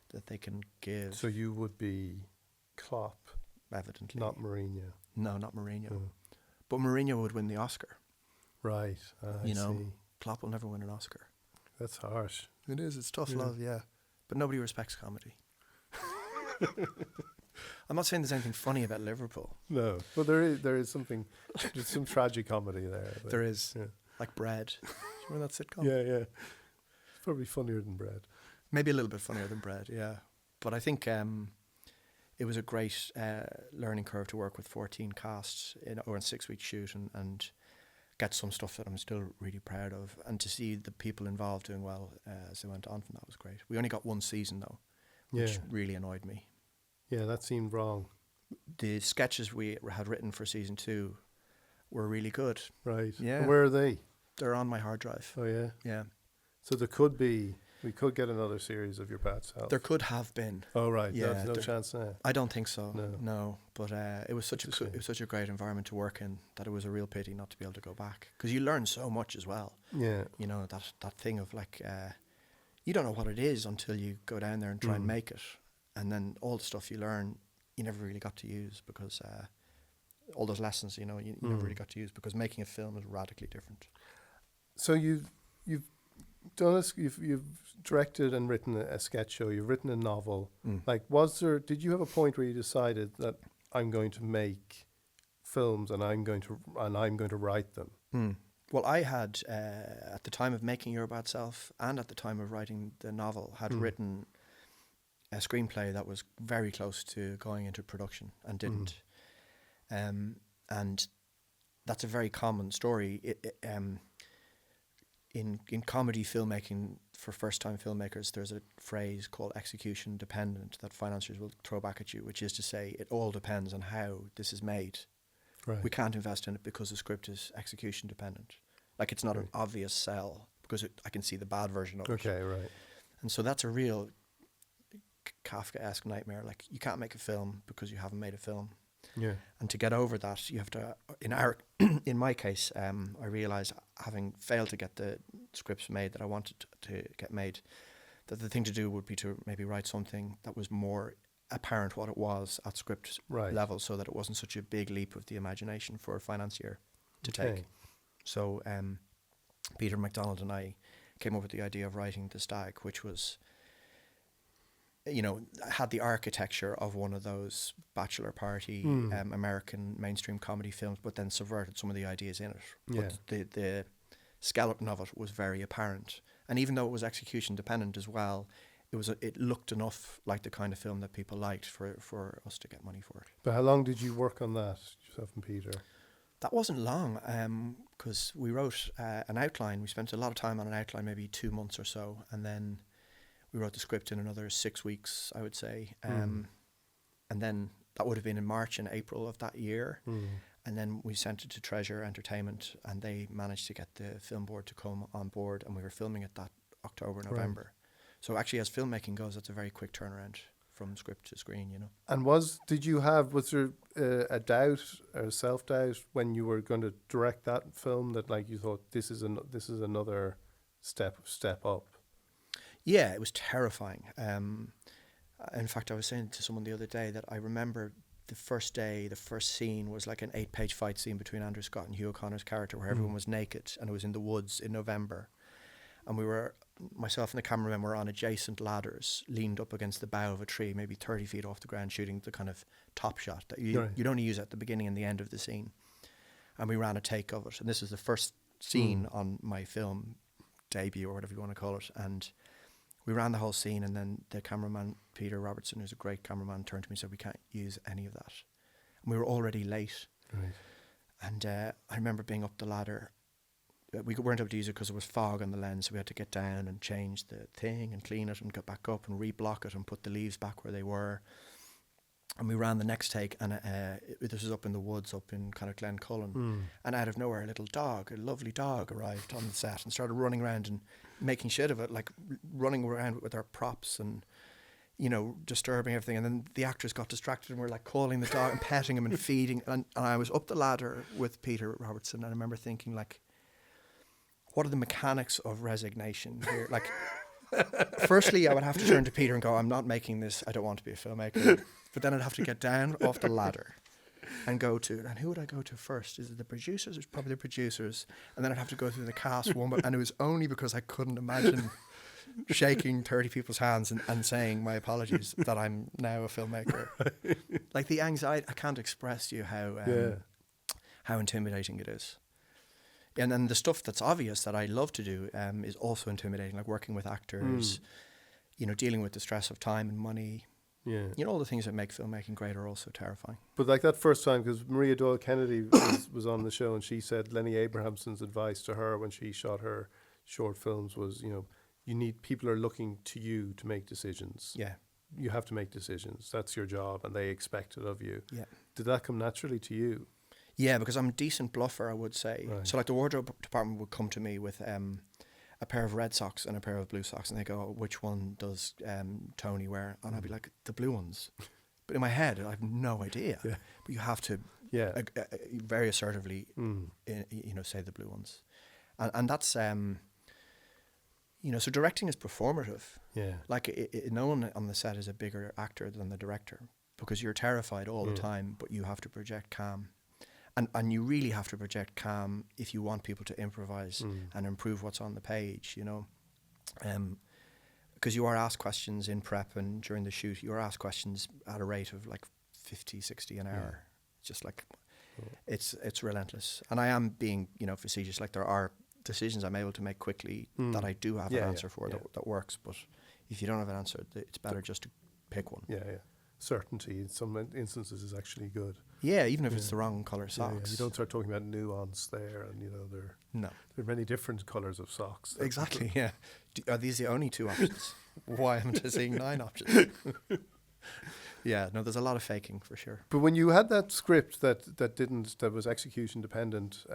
[SPEAKER 3] that they can give.
[SPEAKER 1] So you would be Klopp,
[SPEAKER 3] evidently.
[SPEAKER 1] not Mourinho.
[SPEAKER 3] No, not Mourinho. But Mourinho would win the Oscar.
[SPEAKER 1] Right.
[SPEAKER 3] You know, Klopp will never win an Oscar.
[SPEAKER 1] That's harsh.
[SPEAKER 3] It is. It's tough love, yeah. But nobody respects comedy. I'm not saying there's anything funny about Liverpool.
[SPEAKER 1] No, but there is something. There's some tragic comedy there.
[SPEAKER 3] There is, like Bread. Do you remember that sitcom?
[SPEAKER 1] Yeah. It's probably funnier than Bread.
[SPEAKER 3] Maybe a little bit funnier than Bread, yeah. But I think it was a great learning curve to work with 14 casts over a 6-week shoot and get some stuff that I'm still really proud of, and to see the people involved doing well as they went on from that was great. We only got one season though, which really annoyed me.
[SPEAKER 1] Yeah, that seemed wrong.
[SPEAKER 3] The sketches we had written for season 2 were really good.
[SPEAKER 1] Right.
[SPEAKER 3] Yeah.
[SPEAKER 1] And where are they?
[SPEAKER 3] They're on my hard drive.
[SPEAKER 1] Oh yeah.
[SPEAKER 3] Yeah.
[SPEAKER 1] So we could get another series of Your Bad Self.
[SPEAKER 3] There could have been.
[SPEAKER 1] Oh right.
[SPEAKER 3] Yeah.
[SPEAKER 1] There's no chance now.
[SPEAKER 3] I don't think so.
[SPEAKER 1] No.
[SPEAKER 3] But it was such a great environment to work in that it was a real pity not to be able to go back, because you learn so much as well.
[SPEAKER 1] Yeah.
[SPEAKER 3] You know, that thing of like you don't know what it is until you go down there and try and make it, and then all the stuff you learn you never really got to use, because all those lessons, you know, you never really got to use, because making a film is radically different.
[SPEAKER 1] So you've done you've directed and written a sketch show. You've written a novel. Like, did you have a point where you decided that I'm going to make films and I'm going to write them?
[SPEAKER 3] Well, I had at the time of making Your Bad Self and at the time of writing the novel had written a screenplay that was very close to going into production and didn't. And that's a very common story. In comedy filmmaking for first-time filmmakers, there's a phrase called execution dependent that financiers will throw back at you, which is to say it all depends on how this is made.
[SPEAKER 1] Right.
[SPEAKER 3] We can't invest in it because the script is execution dependent. Like, it's not an obvious sell because I can see the bad version of it.
[SPEAKER 1] Okay, right.
[SPEAKER 3] And so that's a real Kafkaesque nightmare. Like, you can't make a film because you haven't made a film.
[SPEAKER 1] Yeah.
[SPEAKER 3] And to get over that, you have to, in my case, I realised, having failed to get the scripts made that I wanted to get made, that the thing to do would be to maybe write something that was more apparent what it was at script level, so that it wasn't such a big leap of the imagination for a financier to take. So Peter MacDonald and I came up with the idea of writing The Stag, which was, had the architecture of one of those bachelor party American mainstream comedy films, but then subverted some of the ideas in it.
[SPEAKER 1] Yeah.
[SPEAKER 3] But the skeleton of it was very apparent. And even though it was execution dependent as well, it looked enough like the kind of film that people liked for us to get money for it.
[SPEAKER 1] But how long did you work on that, yourself and Peter?
[SPEAKER 3] That wasn't long, because we wrote an outline. We spent a lot of time on an outline, maybe 2 months or so, and then we wrote the script in another 6 weeks, I would say. And then that would have been in March and April of that year. And then we sent it to Treasure Entertainment, and they managed to get the film board to come on board, and we were filming it that October, November. Right. So actually, as filmmaking goes, it's a very quick turnaround from script to screen,
[SPEAKER 1] And was there a doubt or self-doubt when you were going to direct that film, that like you thought this is another step up?
[SPEAKER 3] Yeah, it was terrifying. In fact, I was saying to someone the other day that I remember the first day, the first scene was like an 8-page fight scene between Andrew Scott and Hugh O'Connor's character, where everyone was naked, and it was in the woods in November. And myself and the cameraman were on adjacent ladders, leaned up against the bough of a tree, maybe 30 feet off the ground, shooting the kind of top shot that you'd only use at the beginning and the end of the scene. And we ran a take of it. And this was the first scene on my film debut, or whatever you want to call it. And we ran the whole scene, and then the cameraman, Peter Robertson, who's a great cameraman, turned to me and said, "We can't use any of that." And we were already late. Right. And I remember being up the ladder. We weren't able to use it because there was fog on the lens, so we had to get down and change the thing and clean it and get back up and reblock it and put the leaves back where they were. And we ran the next take, and this was up in the woods, up in kind of Glencullen. And out of nowhere, a lovely dog arrived on the set and started running around and making shit of it, like running around with our props and, disturbing everything. And then the actors got distracted and were like calling the dog and petting him and feeding. And I was up the ladder with Peter Robertson, and I remember thinking, like, what are the mechanics of resignation here? Like, firstly, I would have to turn to Peter and go, "I'm not making this. I don't want to be a filmmaker." But then I'd have to get down off the ladder and and who would I go to first? Is it the producers? It's probably the producers. And then I'd have to go through the cast one, and it was only because I couldn't imagine shaking 30 people's hands and saying my apologies that I'm now a filmmaker. Like, the anxiety, I can't express to you how intimidating it is. And then the stuff that's obvious that I love to do is also intimidating, like working with actors, dealing with the stress of time and money. Yeah. All the things that make filmmaking great are also terrifying.
[SPEAKER 1] But like that first time, because Maria Doyle Kennedy was on the show, and she said Lenny Abrahamson's advice to her when she shot her short films was, people are looking to you to make decisions.
[SPEAKER 3] Yeah.
[SPEAKER 1] You have to make decisions. That's your job, and they expect it of you.
[SPEAKER 3] Yeah.
[SPEAKER 1] Did that come naturally to you?
[SPEAKER 3] Yeah, because I'm a decent bluffer, I would say. Right. So like the wardrobe department would come to me with a pair of red socks and a pair of blue socks, and they go, "Which one does Tony wear?" And I'd be like, "The blue ones." But in my head, I have no idea. Yeah. But you have to very assertively, say the blue ones. And that's, so directing is performative. Yeah. Like no one on the set is a bigger actor than the director, because you're terrified all the time, but you have to project calm. And you really have to project calm if you want people to improvise and improve what's on the page, because you are asked questions in prep and during the shoot. You are asked questions at a rate of like 50, 60 an hour. Just like, it's relentless. And I am being, facetious. Like, there are decisions I'm able to make quickly that I do have an answer for that works. But if you don't have an answer, it's better just to pick one.
[SPEAKER 1] Yeah. Certainty in some instances is actually good.
[SPEAKER 3] Yeah, even if it's the wrong colour socks.
[SPEAKER 1] You don't start talking about nuance there, and there are many different colours of socks.
[SPEAKER 3] Exactly. Yeah. Are these the only two options? Why am I seeing 9 options? Yeah. No, there's a lot of faking for sure.
[SPEAKER 1] But when you had that script that was execution dependent,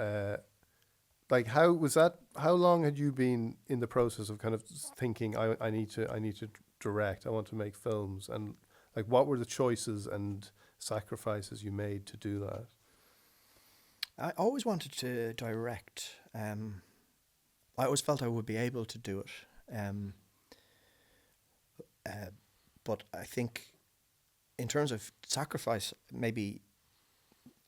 [SPEAKER 1] like, how was that? How long had you been in the process of kind of thinking, I need to direct, I want to make films, and like, what were the choices and sacrifices you made to do that?
[SPEAKER 3] I always wanted to direct. I always felt I would be able to do it. But I think in terms of sacrifice, maybe,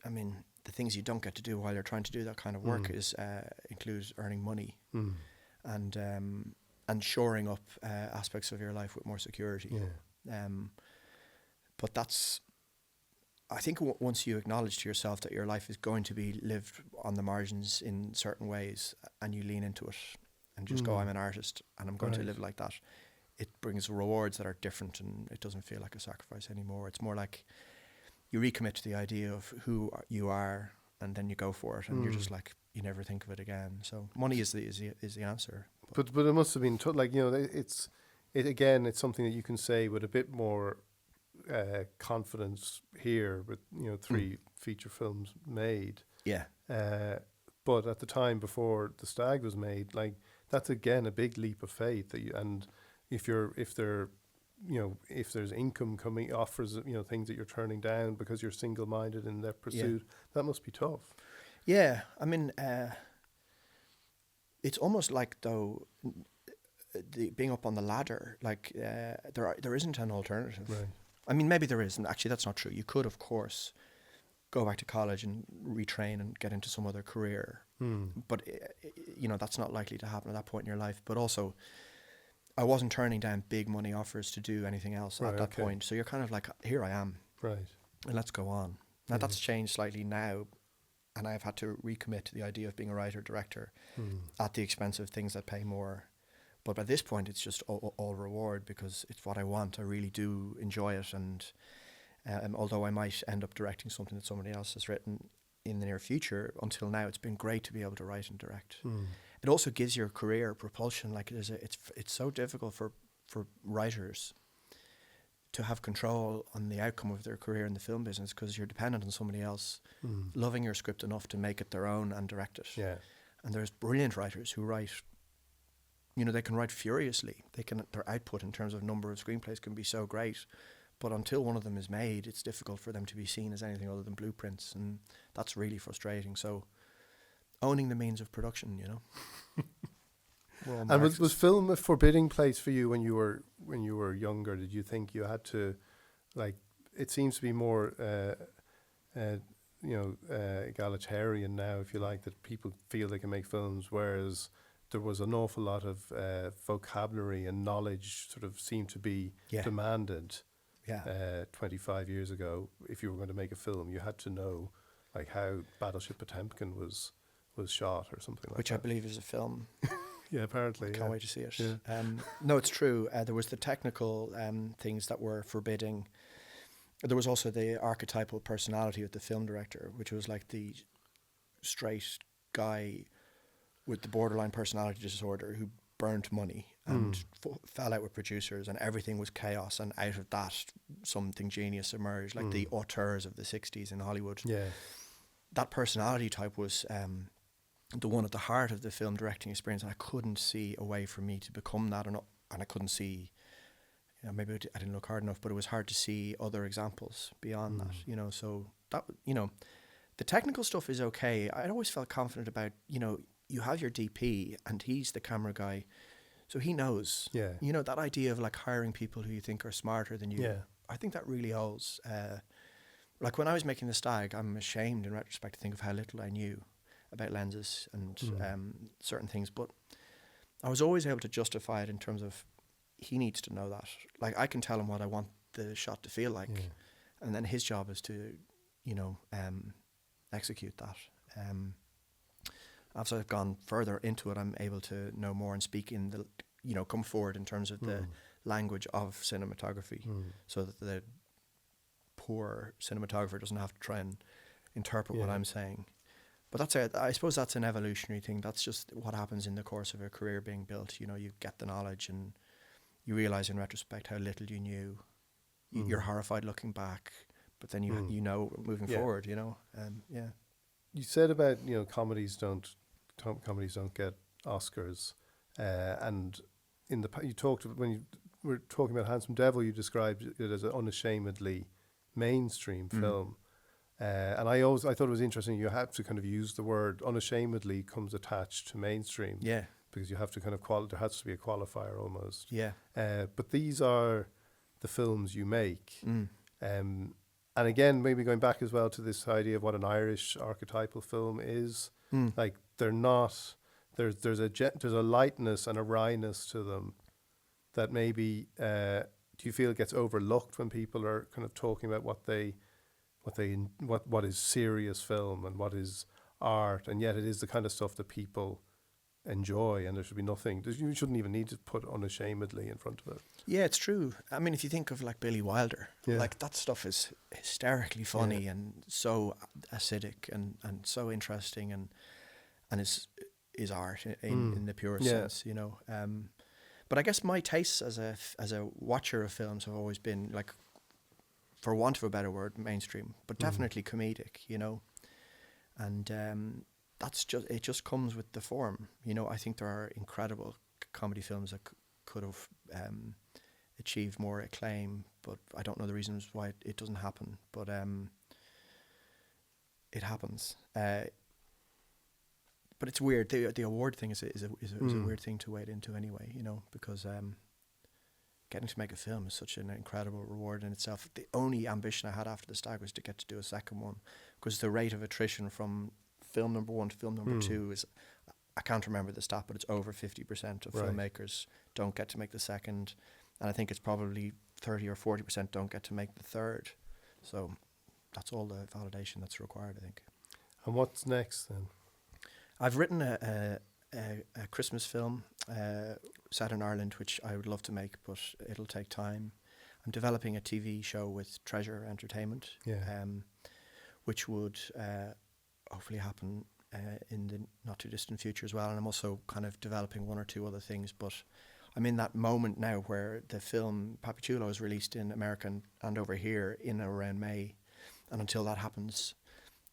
[SPEAKER 3] the things you don't get to do while you're trying to do that kind of work includes earning money. and shoring up aspects of your life with more security.
[SPEAKER 1] Yeah.
[SPEAKER 3] But that's, I think once you acknowledge to yourself that your life is going to be lived on the margins in certain ways, and you lean into it and just go, I'm an artist and I'm going to live like that, it brings rewards that are different, and it doesn't feel like a sacrifice anymore. It's more like you recommit to the idea of who you are, and then you go for it, and you're just like, you never think of it again. So money is the answer.
[SPEAKER 1] But it must have been like, you know, it's something that you can say with a bit more confidence here, with, you know, 3 feature films made.
[SPEAKER 3] Yeah.
[SPEAKER 1] But at the time before The Stag was made, like, that's again a big leap of faith that if there's income coming, offers, you know, things that you're turning down because you're single-minded in their pursuit, that must be tough.
[SPEAKER 3] Yeah, I mean, it's almost like, though, being up on the ladder, like there isn't an alternative.
[SPEAKER 1] Right.
[SPEAKER 3] I mean, maybe there isn't. Actually, that's not true. You could, of course, go back to college and retrain and get into some other career. But, you know, that's not likely to happen at that point in your life. But also, I wasn't turning down big money offers to do anything else at that point. So you're kind of like, here I am.
[SPEAKER 1] Right.
[SPEAKER 3] And let's go on. Now, that's changed slightly now. And I've had to recommit to the idea of being a writer-director at the expense of things that pay more. But by this point, it's just all reward, because it's what I want. I really do enjoy it. And although I might end up directing something that somebody else has written in the near future, until now, it's been great to be able to write and direct. It also gives your career propulsion. Like, it's so difficult for writers to have control on the outcome of their career in the film business, because you're dependent on somebody else loving your script enough to make it their own and direct it.
[SPEAKER 1] Yeah.
[SPEAKER 3] And there's brilliant writers who write, you know, they can write furiously. Their output in terms of number of screenplays can be so great, but until one of them is made, it's difficult for them to be seen as anything other than blueprints, and that's really frustrating. So owning the means of production, you know.
[SPEAKER 1] And was film a forbidding place for you when you were younger? Did you think you had to, like, it seems to be more egalitarian now, if you like, that people feel they can make films, whereas there was an awful lot of vocabulary and knowledge sort of seemed to be demanded. 25 years ago, if you were going to make a film, you had to know, like, how Battleship Potemkin was shot or something like
[SPEAKER 3] Which
[SPEAKER 1] that.
[SPEAKER 3] I believe is a film.
[SPEAKER 1] Yeah, apparently.
[SPEAKER 3] I can't wait to see it. Yeah. No, it's true. There was the technical things that were forbidding. There was also the archetypal personality of the film director, which was like the straight guy with the borderline personality disorder who burnt money and fell out with producers, and everything was chaos, and out of that something genius emerged, like the auteurs of the 60s in Hollywood. Yeah. That personality type was the one at the heart of the film directing experience, and I couldn't see a way for me to become that, and I couldn't see, you know, maybe I didn't look hard enough, but it was hard to see other examples beyond that, you know. So that, you know, the technical stuff is okay. I always felt confident about, you know, you have your DP and he's the camera guy, so he knows. Yeah. You know, that idea of like hiring people who you think are smarter than you. Yeah. I think that really holds. Like when I was making The Stag, I'm ashamed in retrospect to think of how little I knew about lenses and certain things, but I was always able to justify it in terms of he needs to know that. Like, I can tell him what I want the shot to feel like, and then his job is to, you know, execute that. As I've gone further into it, I'm able to know more and speak in the, you know, come forward in terms of the language of cinematography, so that the poor cinematographer doesn't have to try and interpret what I'm saying. But that's I suppose that's an evolutionary thing. That's just what happens in the course of a career being built. You know, you get the knowledge and you realise in retrospect how little you knew. You're horrified looking back, but then you know moving forward. You know,
[SPEAKER 1] You said about, you know, comedies don't get Oscars, and in the you talked when you were talking about Handsome Devil, you described it as an unashamedly mainstream film. And I thought it was interesting. You have to kind of use the word unashamedly comes attached to mainstream. Yeah. Because you have to kind of there has to be a qualifier almost. Yeah. But these are the films you make. And again, maybe going back as well to this idea of what an Irish archetypal film is. Like, they're not there's a lightness and a wryness to them that maybe do you feel gets overlooked when people are kind of talking about what is serious film and what is art, and yet it is the kind of stuff that people enjoy, and there should be nothing. You shouldn't even need to put unashamedly in front of it.
[SPEAKER 3] Yeah, it's true. I mean, if you think of like Billy Wilder, like that stuff is hysterically funny and so acidic and so interesting and is art in the purest sense, you know. But I guess my tastes as a watcher of films have always been, like, for want of a better word, mainstream, but definitely comedic, you know. And it just comes with the form, you know. I think there are incredible comedy films that could have achieved more acclaim, but I don't know the reasons why it doesn't happen. But it happens. But it's weird. The award thing is a weird thing to wade into anyway, you know, because getting to make a film is such an incredible reward in itself. The only ambition I had after The Stag was to get to do a second one, because the rate of attrition from film number 1 to film number 2 is, I can't remember the stat, but it's over 50% of filmmakers don't get to make the second, and I think it's probably 30 or 40% don't get to make the third. So that's all the validation that's required, I think.
[SPEAKER 1] And what's next then?
[SPEAKER 3] I've written a Christmas film set in Ireland, which I would love to make, but it'll take time. I'm developing a TV show with Treasure Entertainment, which would hopefully happen in the not too distant future as well. And I'm also kind of developing 1 or 2 other things, but I'm in that moment now where the film Papi Chulo is released in America and over here in around May. And until that happens,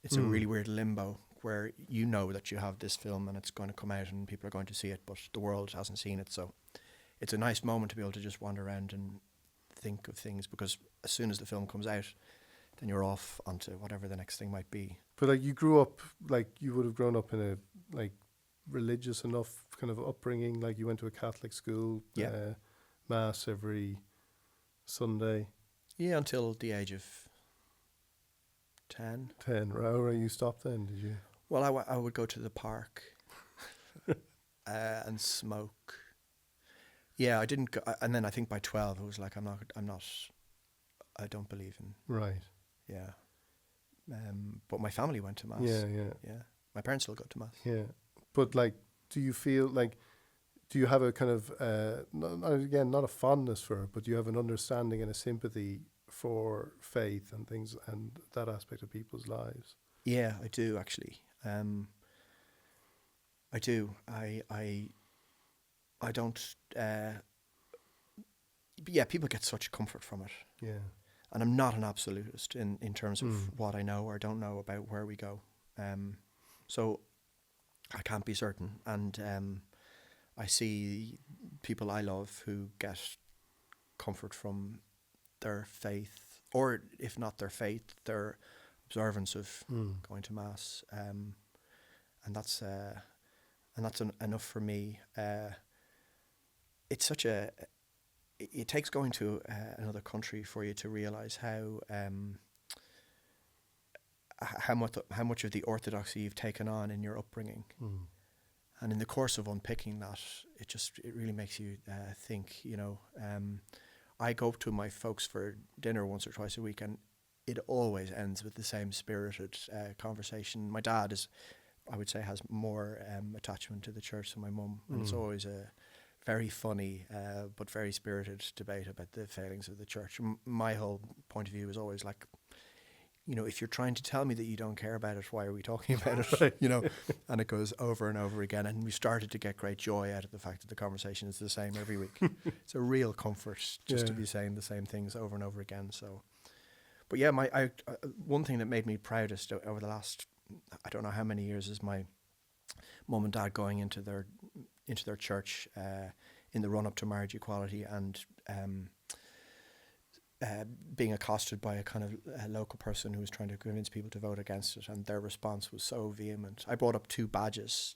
[SPEAKER 3] it's a really weird limbo where you know that you have this film and it's going to come out and people are going to see it, but the world hasn't seen it. So it's a nice moment to be able to just wander around and think of things, because as soon as the film comes out, then you're off onto whatever the next thing might be.
[SPEAKER 1] But like, you grew up, like, you would have grown up in a like religious enough kind of upbringing, like you went to a Catholic school, mass every Sunday. Yeah,
[SPEAKER 3] until the age of 10.
[SPEAKER 1] 10, right? You stopped then, did you?
[SPEAKER 3] Well, I would go to the park and smoke. Yeah, I didn't go, and then I think by 12 it was like, I don't believe in.
[SPEAKER 1] Right.
[SPEAKER 3] Yeah. But my family went to mass.
[SPEAKER 1] Yeah.
[SPEAKER 3] My parents still go to mass.
[SPEAKER 1] Yeah. But like, do you feel like, do you have a kind of, not a fondness for it, but do you have an understanding and a sympathy for faith and things and that aspect of people's lives?
[SPEAKER 3] Yeah, I do actually. I do. I don't. People get such comfort from it.
[SPEAKER 1] Yeah.
[SPEAKER 3] And I'm not an absolutist in terms of what I know or don't know about where we go. So I can't be certain. And I see people I love who get comfort from their faith, or if not their faith, their observance of going to mass. And that's enough for me. It's such a... It takes going to another country for you to realise how much of the orthodoxy you've taken on in your upbringing, and in the course of unpicking that, it really makes you think. You know, I go to my folks for dinner once or twice a week, and it always ends with the same spirited conversation. My dad I would say, has more attachment to the church than my mum, and it's always a very funny but very spirited debate about the failings of the church. My whole point of view is always like, you know, if you're trying to tell me that you don't care about it, why are we talking about it? You know, and it goes over and over again. And we started to get great joy out of the fact that the conversation is the same every week. It's a real comfort just to be saying the same things over and over again. So, but yeah, one thing that made me proudest over the last, I don't know how many years, is my mum and dad going into their church in the run up to marriage equality, and being accosted by a kind of a local person who was trying to convince people to vote against it, and their response was so vehement. I brought up 2 badges,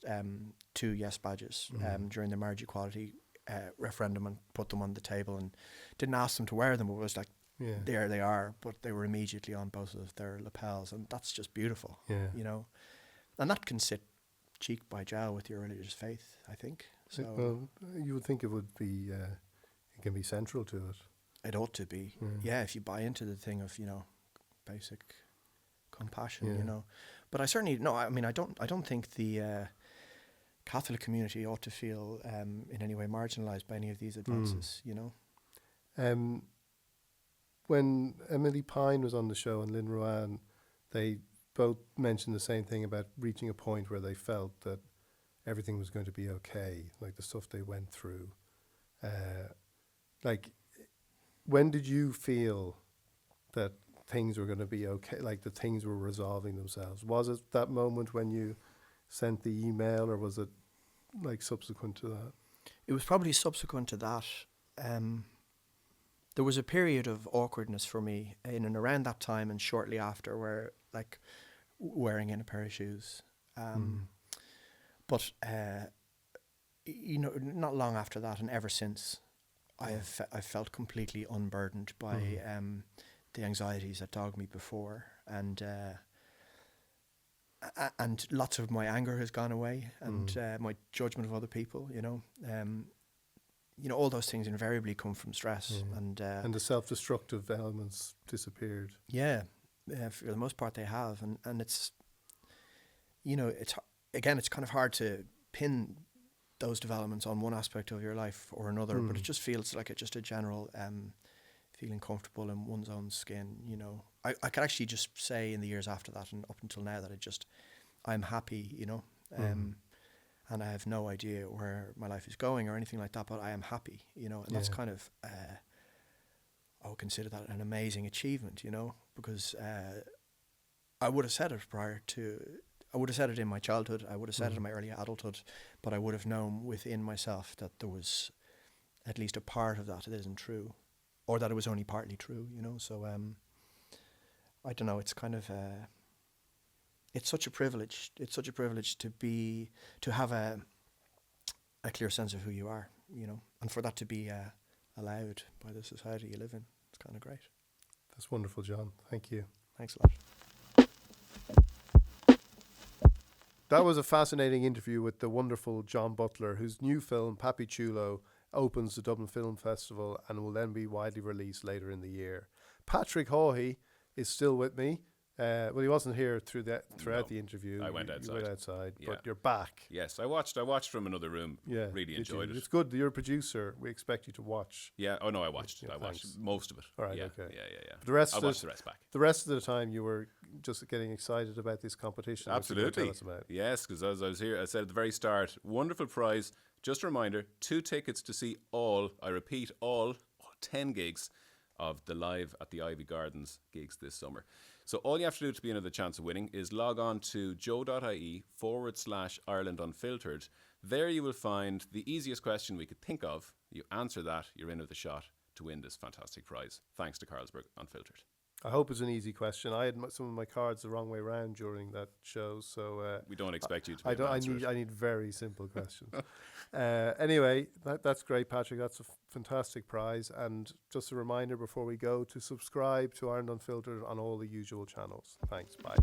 [SPEAKER 3] 2 yes badges, during the marriage equality referendum, and put them on the table, and didn't ask them to wear them. It was like, there they are, but they were immediately on both of their lapels, and that's just beautiful. You know, and that can sit cheek by jowl with your religious faith, I think. So
[SPEAKER 1] well, you would think it would be, it can be central to it.
[SPEAKER 3] it ought to be. Yeah, if you buy into the thing of, basic compassion, But I certainly, no, I mean, I don't think the Catholic community ought to feel in any way marginalised by any of these advances,
[SPEAKER 1] When Emily Pine was on the show and Lynn Ruan, they both mentioned the same thing about reaching a point where they felt that everything was going to be okay, like the stuff they went through. When did you feel that things were going to be okay, like that things were resolving themselves? Was it that moment when you sent the email, or was it like subsequent to that?
[SPEAKER 3] It was probably subsequent to that. There was a period of awkwardness for me in and around that time and shortly after, where like wearing in a pair of shoes. But not long after that, and ever since, I've felt completely unburdened by the anxieties that dogged me before, and lots of my anger has gone away, and my judgment of other people. All those things invariably come from stress, and
[SPEAKER 1] the self-destructive elements disappeared.
[SPEAKER 3] Yeah, for the most part they have, and it's, it's kind of hard to pin those developments on one aspect of your life or another, but it just feels like just a general feeling comfortable in one's own skin. I could actually just say in the years after that and up until now that I'm happy, and I have no idea where my life is going or anything like that, but I am happy, and that's kind of, I would consider that an amazing achievement, because I would have said it I would have said it in my childhood, I would have said it in my early adulthood, but I would have known within myself that there was at least a part of that isn't true, or that it was only partly true, so I don't know, it's kind of it's such a privilege to have a clear sense of who you are, and for that to be allowed by the society you live in. It's kind of great.
[SPEAKER 1] That's wonderful, John. Thank you.
[SPEAKER 3] Thanks a lot.
[SPEAKER 1] That was a fascinating interview with the wonderful John Butler, whose new film, Papi Chulo, opens the Dublin Film Festival and will then be widely released later in the year. Patrick Hawhey is still with me. Well, he wasn't here throughout the interview.
[SPEAKER 2] I went outside.
[SPEAKER 1] You went outside, but you're back.
[SPEAKER 2] Yes, I watched from another room. Yeah, really enjoyed it.
[SPEAKER 1] It's good. You're a producer. We expect you to watch.
[SPEAKER 2] Yeah. Oh no, I watched. I watched most of it.
[SPEAKER 1] All right.
[SPEAKER 2] Yeah,
[SPEAKER 1] okay.
[SPEAKER 2] Yeah.
[SPEAKER 1] But
[SPEAKER 2] I'll watch the rest back.
[SPEAKER 1] The rest of the time, you were just getting excited about this competition.
[SPEAKER 2] Absolutely. Yes, because as I was here, I said at the very start, wonderful prize. Just a reminder: 2 tickets to see all. I repeat, all 10 gigs of the Live at the Ivy Gardens gigs this summer. So all you have to do to be in the chance of winning is log on to JOE.ie /Ireland Unfiltered. There you will find the easiest question we could think of. You answer that, you're in with a shot to win this fantastic prize. Thanks to Carlsberg Unfiltered.
[SPEAKER 1] I hope it's an easy question. I had some of my cards the wrong way around during that show, so we
[SPEAKER 2] don't expect you to.
[SPEAKER 1] I need very simple questions. Anyway, that's great, Patrick. That's a fantastic prize, and just a reminder before we go to subscribe to Ireland Unfiltered on all the usual channels. Thanks. Bye.